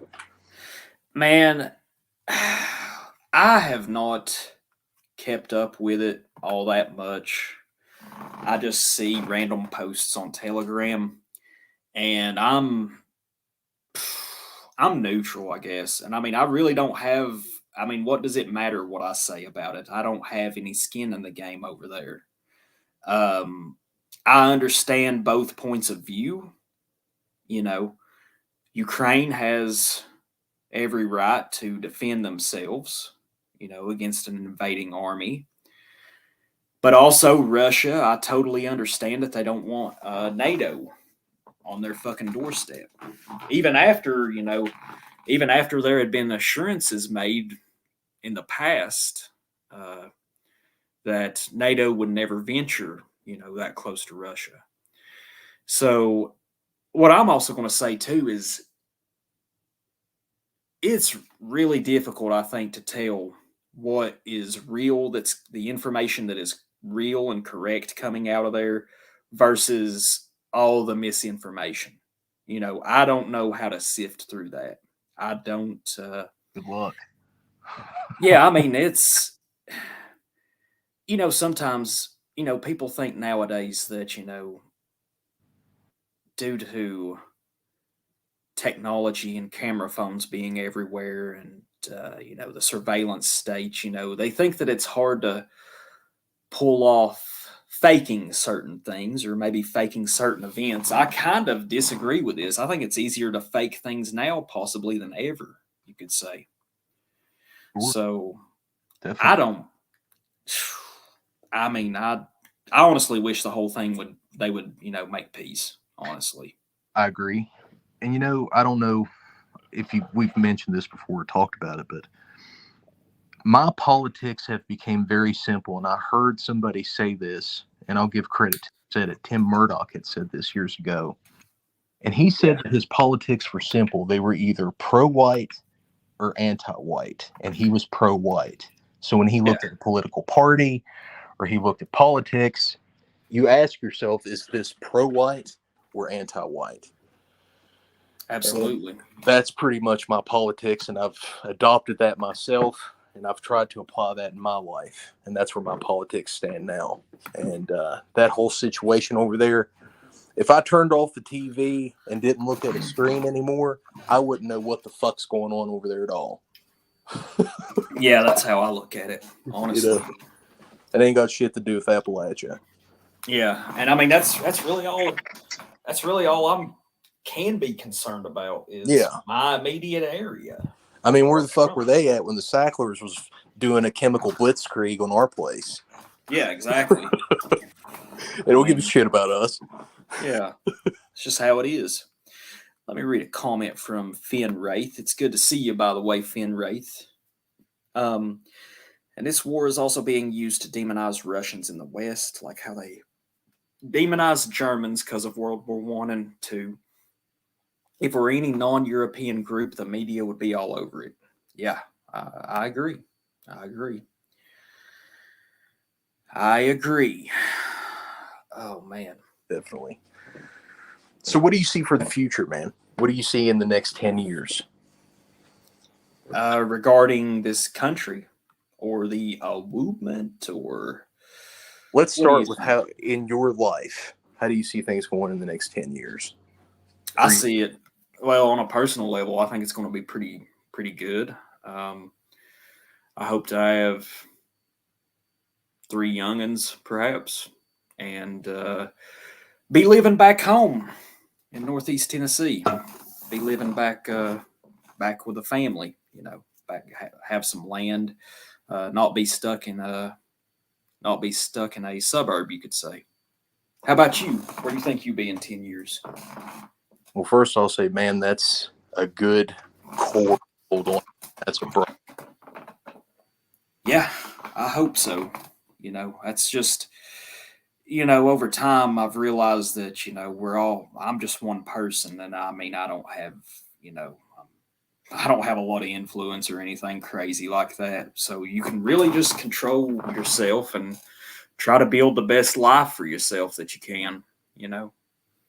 Man, I have not kept up with it all that much. I just see random posts on Telegram, and I'm neutral, I guess. And I mean, I really don't have. I mean, what does it matter what I say about it? I don't have any skin in the game over there. I understand both points of view. Ukraine has every right to defend themselves, against an invading army. But also Russia, I totally understand that they don't want NATO on their fucking doorstep. Even after there had been assurances made in the past that NATO would never venture, that close to Russia. So what I'm also going to say too is it's really difficult, I think, to tell what is real, that's the information that is real and correct coming out of there versus all the misinformation. I don't know how to sift through that. I don't. Good luck. Yeah, I mean, it's, sometimes, people think nowadays that, due to technology and camera phones being everywhere and, the surveillance state, they think that it's hard to pull off faking certain things or maybe faking certain events. I kind of disagree with this. I think it's easier to fake things now, possibly, than ever, you could say. Sure. So Definitely. I honestly wish the whole thing they would make peace, honestly. I agree. And I don't know, we've mentioned this before, talked about it, but my politics have become very simple. And I heard somebody say this, and I'll give credit to said it. Tim Murdoch had said this years ago. And he said that his politics were simple. They were either pro-white or anti-white. And he was pro-white. So when he looked at a political party or he looked at politics, you ask yourself, is this pro-white or anti-white? Absolutely. And that's pretty much my politics, and I've adopted that myself, and I've tried to apply that in my life, and that's where my politics stand now. And that whole situation over there, if I turned off the TV and didn't look at a screen anymore, I wouldn't know what the fuck's going on over there at all. Yeah, that's how I look at it, honestly. It ain't got shit to do with Appalachia. Yeah, and I mean that's really all. That's really all I'm can be concerned about is my immediate area. I mean, where the fuck were they at when the Sacklers was doing a chemical blitzkrieg on our place? Yeah, exactly. They don't give a shit about us. Yeah, it's just how it is. Let me read a comment from Finn Wraith. It's good to see you, by the way, Finn Wraith. And this war is also being used to demonize Russians in the West, like how they demonized Germans because of World War I and II. If we're any non-European group, the media would be all over it. Yeah, I agree. I agree. Oh, man. Definitely. So what do you see for the future, man? What do you see in the next 10 years? Regarding this country or the movement or... Let's start with how, in your life, how do you see things going in the next 10 years? I see it, well, on a personal level, I think it's going to be pretty good. I hope to have 3 youngins, perhaps, and be living back home in Northeast Tennessee. Be living back with a family, have some land, not be stuck in a suburb, you could say. How about you? Where do you think you'll be in 10 years? Well, first I'll say, man, that's a good core. Hold on. That's a bro. Yeah, I hope so. That's just, over time I've realized that, I'm just one person. And I mean, I don't have a lot of influence or anything crazy like that. So you can really just control yourself and try to build the best life for yourself that you can,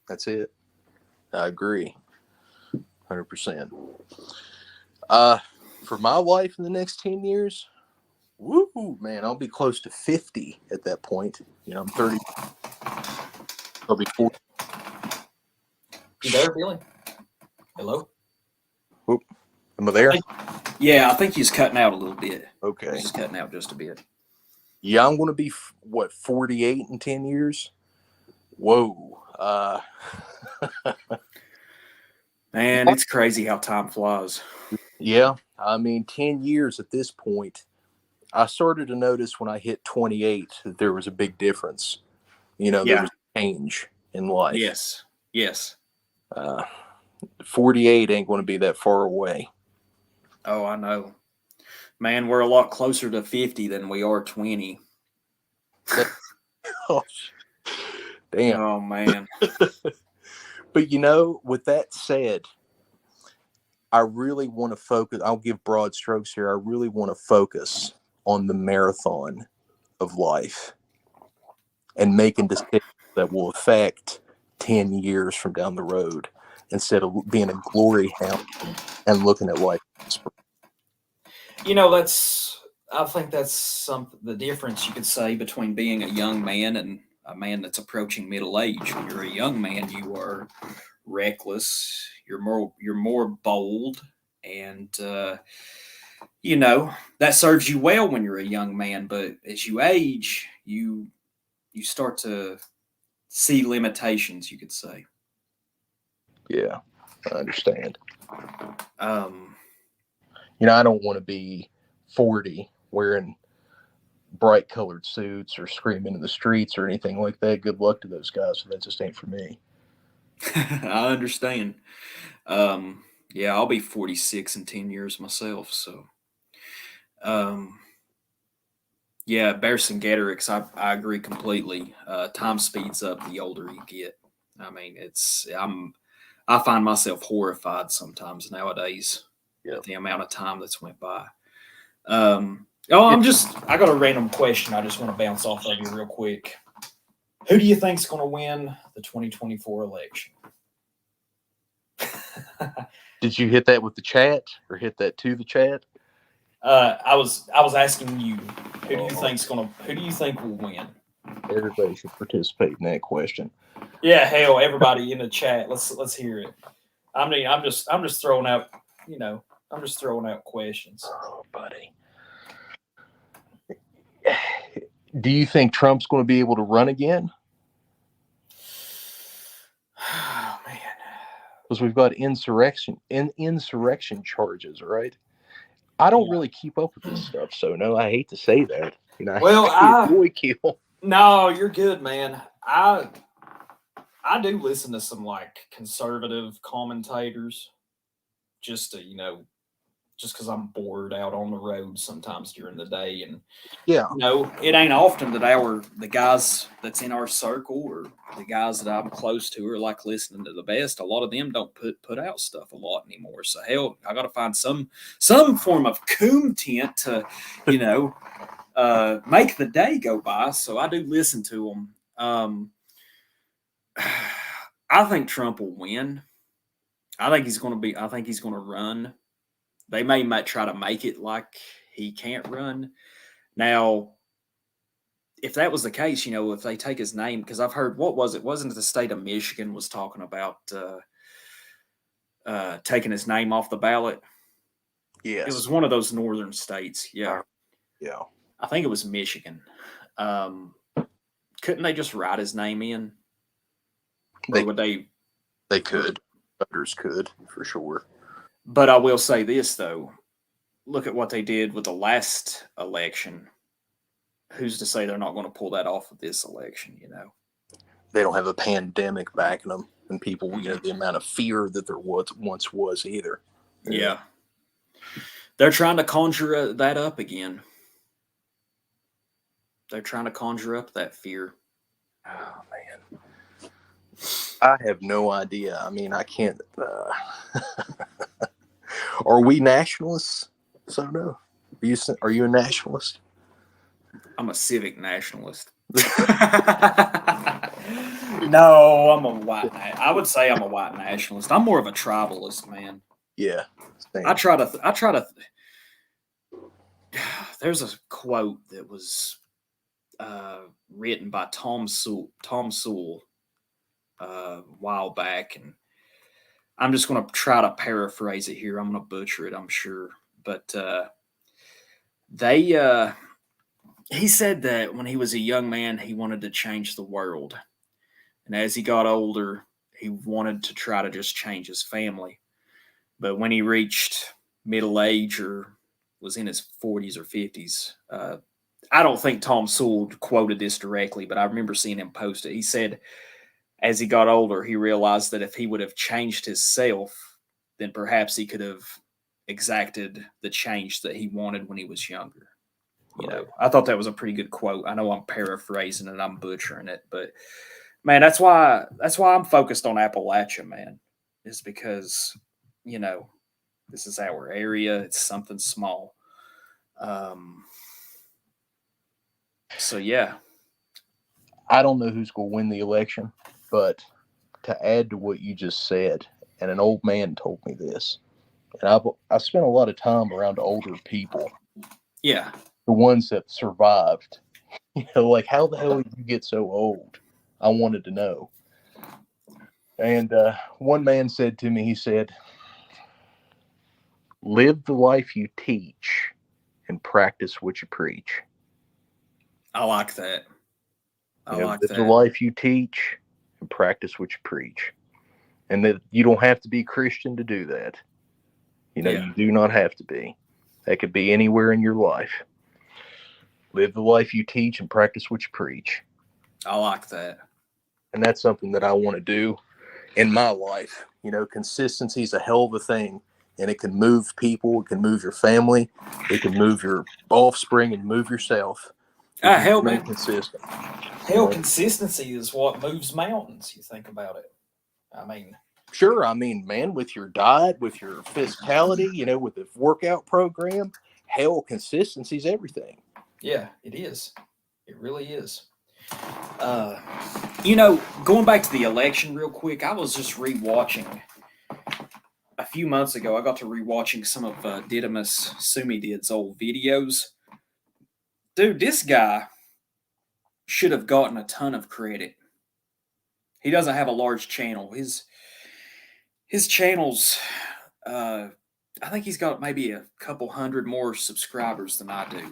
That's it. I agree. 100%. For my life in the next 10 years, woo, man, I'll be close to 50 at that point. I'm 30. I'll be 40. You there, Billy? Hello? Oop. Am I there? Yeah, I think he's cutting out a little bit. Okay. He's cutting out just a bit. Yeah, I'm going to be, 48 in 10 years? Whoa. Man, it's crazy how time flies. Yeah, I mean, 10 years at this point, I started to notice when I hit 28 that there was a big difference. There was a change in life. Yes. 48 ain't going to be that far away. Oh, I know. Man, we're a lot closer to 50 than we are 20. Oh, damn. Oh, man. But, with that said, I really want to focus. I'll give broad strokes here. I really want to focus on the marathon of life and making decisions that will affect 10 years from down the road instead of being a glory hound and looking at life. I think that's the difference you could say between being a young man and a man that's approaching middle age. When you're a young man, you are reckless. You're more bold, and that serves you well when you're a young man. But as you age, you start to see limitations, you could say. Yeah, I understand. I don't want to be 40 wearing bright colored suits or screaming in the streets or anything like that. Good luck to those guys. So that just ain't for me. I understand. Yeah, I'll be 46 in 10 years myself. So, um, yeah, Vercingetorix, I agree completely. Time speeds up the older you get. I mean, I find myself horrified sometimes nowadays Yeah. at the amount of time that's went by. I got a random question I just want to bounce off of you real quick. Who do you think's going to win the 2024 election? Did you hit that with the chat or hit that to the chat? I was asking you, who do you think will win? Everybody should participate in that question. Yeah, hell, everybody in the chat, let's hear it. I mean, I'm just throwing out, I'm just throwing out questions. Oh, buddy. Do you think Trump's going to be able to run again? Oh, man. Because we've got insurrection charges, right? I don't really keep up with this stuff, so no, I hate to say that. Boy kill. No, you're good, man. I do listen to some like conservative commentators, just to just because I'm bored out on the road sometimes during the day, and it ain't often that the guys that's in our circle or the guys that I'm close to are like listening to the best. A lot of them don't put out stuff a lot anymore. So hell, I got to find some form of content to make the day go by. So I do listen to them. I think Trump will win. I think he's going to run. They might try to make it like he can't run. Now, if that was the case, if they take his name, because I've heard, what was it? Wasn't it the state of Michigan was talking about taking his name off the ballot? Yes. It was one of those northern states. Yeah. Yeah. I think it was Michigan. Couldn't they just write his name in? Or would they? They could. Others could, for sure. But I will say this, though. Look at what they did with the last election. Who's to say they're not going to pull that off of this election, They don't have a pandemic backing them, and people, the amount of fear that there once was either. Yeah. They're trying to conjure that up again. They're trying to conjure up that fear. Oh, man. I have no idea. I mean, I can't. Are we nationalists? So no. Are you a nationalist? I'm a civic nationalist. No, I'm a white. I would say I'm a white nationalist. I'm more of a tribalist, man. Yeah. Same. I try to. There's a quote that was written by Tom Sewell a while back, and I'm just going to try to paraphrase it here. I'm going to butcher it, I'm sure, but he said that when he was a young man, he wanted to change the world, and as he got older, he wanted to try to just change his family. But when he reached middle age or was in his 40s or 50s, I don't think Tom Sewell quoted this directly, but I remember seeing him post it. He said, as he got older, he realized that if he would have changed himself, then perhaps he could have exacted the change that he wanted when he was younger. I thought that was a pretty good quote. I know I'm paraphrasing and I'm butchering it, but man, that's why I'm focused on Appalachia, man, is because, this is our area. It's something small. So, yeah. I don't know who's going to win the election, but to add to what you just said, and an old man told me this, and I spent a lot of time around older people. Yeah. The ones that survived. Like, how the hell did you get so old? I wanted to know. And one man said to me, he said, live the life you teach and practice what you preach. I like that. Live the life you teach and practice what you preach. And that you don't have to be Christian to do that. You do not have to be. That could be anywhere in your life. Live the life you teach and practice what you preach. I like that. And that's something that I want to do. in my life. You know, consistency is a hell of a thing, and it can move people. It can move your family. It can move your offspring and move yourself. If you Hell, remain man. consistent. Hell, consistency is what moves mountains. You think about it. I mean, sure. I mean, man, with your diet, with your physicality, you know, with the workout program, hell, consistency is everything. Yeah, it is. It really is. You know, going back to the election real quick, I was just rewatching a few months ago. I got to rewatching some of Didymus Sumidid's old videos. Dude, this guy should have gotten a ton of credit. He doesn't have a large channel. His channel's, I think he's got maybe a couple hundred more subscribers than I do.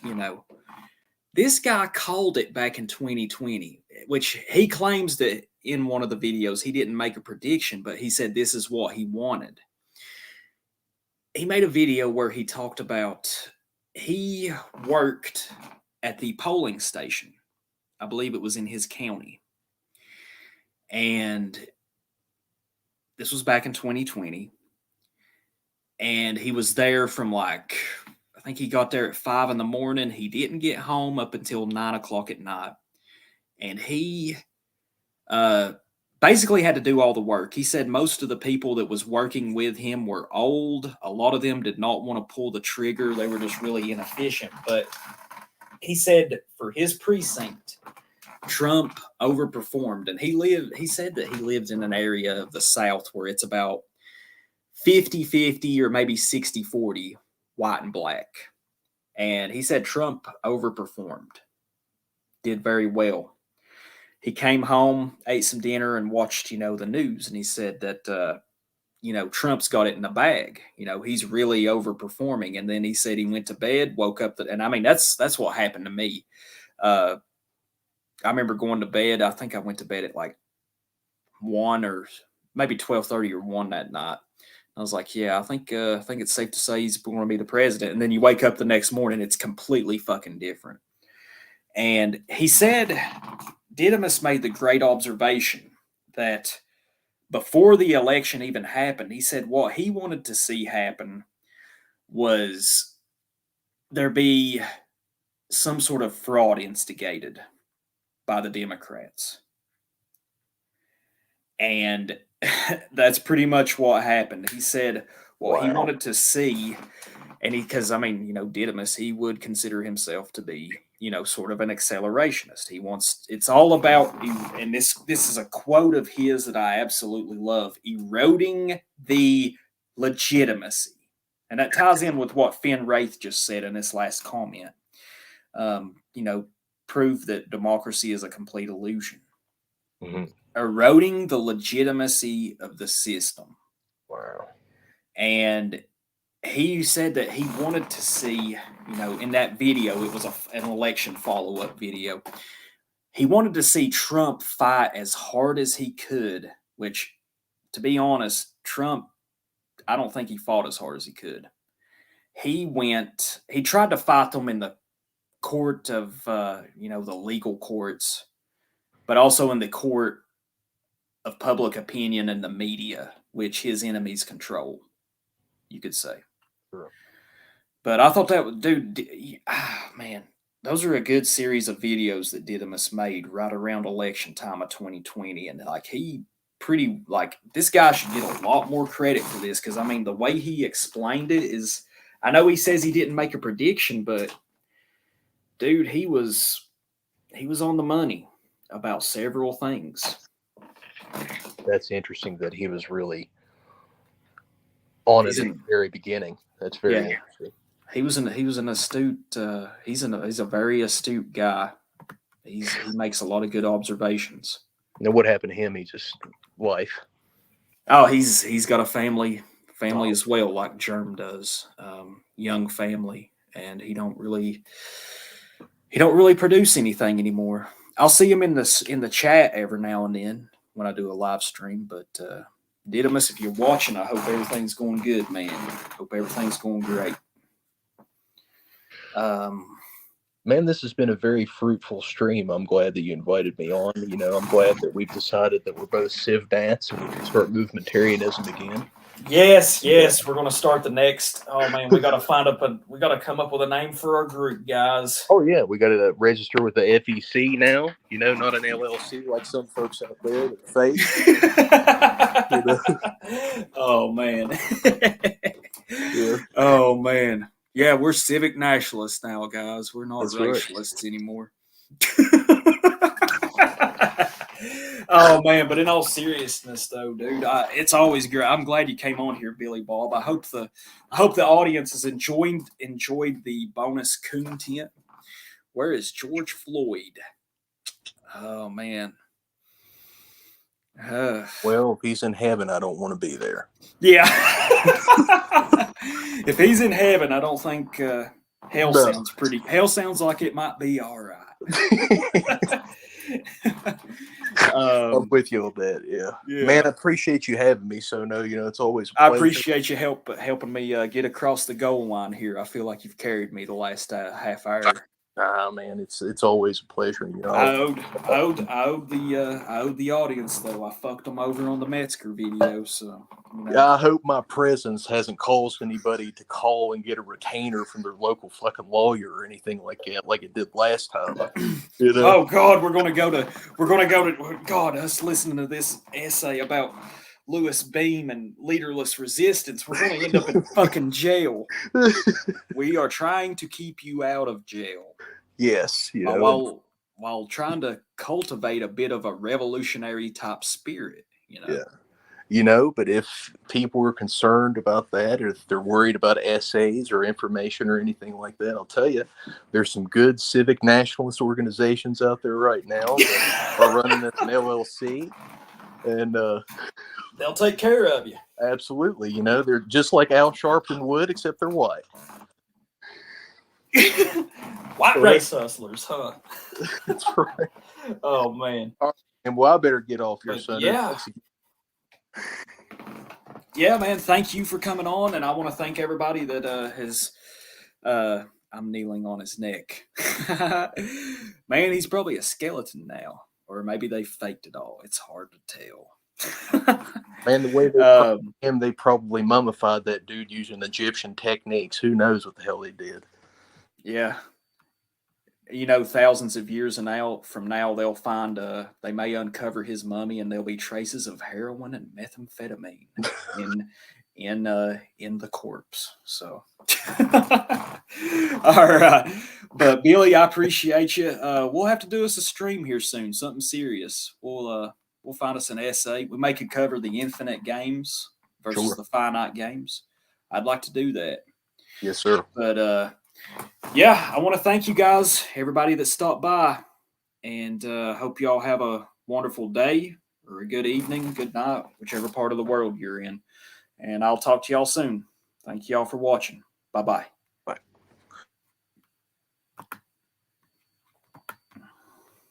You know, this guy called it back in 2020, which he claims that in one of the videos he didn't make a prediction, but he said this is what he wanted. He made a video where he talked about he worked at the polling station. I believe it was in his county. And this was back in 2020. And he was there from like, I think he got there at 5 a.m. He didn't get home up until 9 o'clock at night. And he basically had to do all the work. He said most of the people that was working with him were old. A lot of them did not want to pull the trigger. They were just really inefficient. But he said for his precinct, Trump overperformed. And he said that he lived in an area of the South where it's about 50-50 or maybe 60-40 white and black. And he said Trump overperformed, did very well. He came home, ate some dinner, and watched, the news. And he said that, Trump's got it in the bag. He's really overperforming. And then he said he went to bed, woke up, and I mean, that's what happened to me. I remember going to bed. I think I went to bed at like 1 or maybe 12:30 or 1 that night. I was like, yeah, I think it's safe to say he's going to be the president. And then you wake up the next morning, it's completely fucking different. And he said, Didymus made the great observation that before the election even happened, he said what he wanted to see happen was there be some sort of fraud instigated by the Democrats. And that's pretty much what happened. He said what he wanted to see, and because Didymus, he would consider himself to be, sort of an accelerationist. It's all about, and this is a quote of his that I absolutely love, eroding the legitimacy. And that ties in with what Finn Wraith just said in this last comment. Prove that democracy is a complete illusion. Mm-hmm. Eroding the legitimacy of the system. Wow. And he said that he wanted to see, in that video, it was an election follow-up video. He wanted to see Trump fight as hard as he could, which, to be honest, Trump, I don't think he fought as hard as he could. He tried to fight them in the court of, the legal courts, but also in the court of public opinion and the media, which his enemies control, you could say. Sure. But I thought that, dude, man, those are a good series of videos that Didymus made right around election time of 2020. And this guy should get a lot more credit for this, because, the way he explained it is, I know he says he didn't make a prediction, but, dude, he was on the money about several things. That's interesting that he was really on it at the very beginning. That's very interesting. He was an astute. He's a very astute guy. He makes a lot of good observations. Now, what happened to him? He just wife. Oh, he's got a family as well, like Germ does. Young family, and he don't really produce anything anymore. I'll see him in the chat every now and then when I do a live stream. But Didymus, if you're watching, I hope everything's going good, man. Hope everything's going great. Man, this has been a very fruitful stream. I'm glad that you invited me on. You know, I'm glad that we've decided that we're both civ nats and we can start movementarianism again. Yes, we're gonna start the next. Oh man, we gotta come up with a name for our group, guys. Oh yeah, we got to register with the FEC now. You know, not an LLC like some folks out there that fake. You know? Oh man. Yeah. Oh man. Yeah, we're civic nationalists now, guys. We're not That's right. racialists anymore. Oh man, but in all seriousness, though, dude, it's always great. I'm glad you came on here, Billy Bob. I hope the audience has enjoyed the bonus content. Where is George Floyd? Oh man. Well, if he's in heaven, I don't want to be there. Yeah. If he's in heaven, I don't think hell sounds pretty. Hell sounds like it might be all right. I'm with you on that. Yeah, man, I appreciate you having me. So no, you know, it's always a pleasure. I appreciate you helping me get across the goal line here. I feel like you've carried me the last half hour. Man, it's always a pleasure. You know, I owed the audience though. I fucked them over on the Metzger video. So you know. Yeah, I hope my presence hasn't caused anybody to call and get a retainer from their local fucking lawyer or anything like that, like it did last time. You know? Oh God, we're gonna go to God. Us listening to this essay about Louis Beam and leaderless resistance, we're going to end up in fucking jail. We are trying to keep you out of jail. Yes, you know, while trying to cultivate a bit of a revolutionary type spirit, you know. Yeah. You know, but if people are concerned about that, or if they're worried about essays or information or anything like that, I'll tell you, there's some good civic nationalist organizations out there right now that are running as an LLC, and they'll take care of you. Absolutely. You know, they're just like Al Sharpton would, except they're white. White race hustlers, huh? That's right. Oh man. And well, I better get off here, son. Yeah. Yeah, man. Thank you for coming on, and I want to thank everybody that has. I'm kneeling on his neck. Man, he's probably a skeleton now, or maybe they faked it all. It's hard to tell. Man, the way they probably mummified that dude using Egyptian techniques. Who knows what the hell they did? Yeah. You know, thousands of years from now, they'll find, they may uncover his mummy, and there'll be traces of heroin and methamphetamine in the corpse. So, all right. But Billy, I appreciate you. We'll have to do us a stream here soon, something serious. We'll find us an essay. We may could cover the infinite games versus the finite games. I'd like to do that. Yes, sir. But yeah, I want to thank you guys, everybody that stopped by, and hope you all have a wonderful day or a good evening, good night, whichever part of the world you're in. And I'll talk to y'all soon. Thank you all for watching. Bye-bye.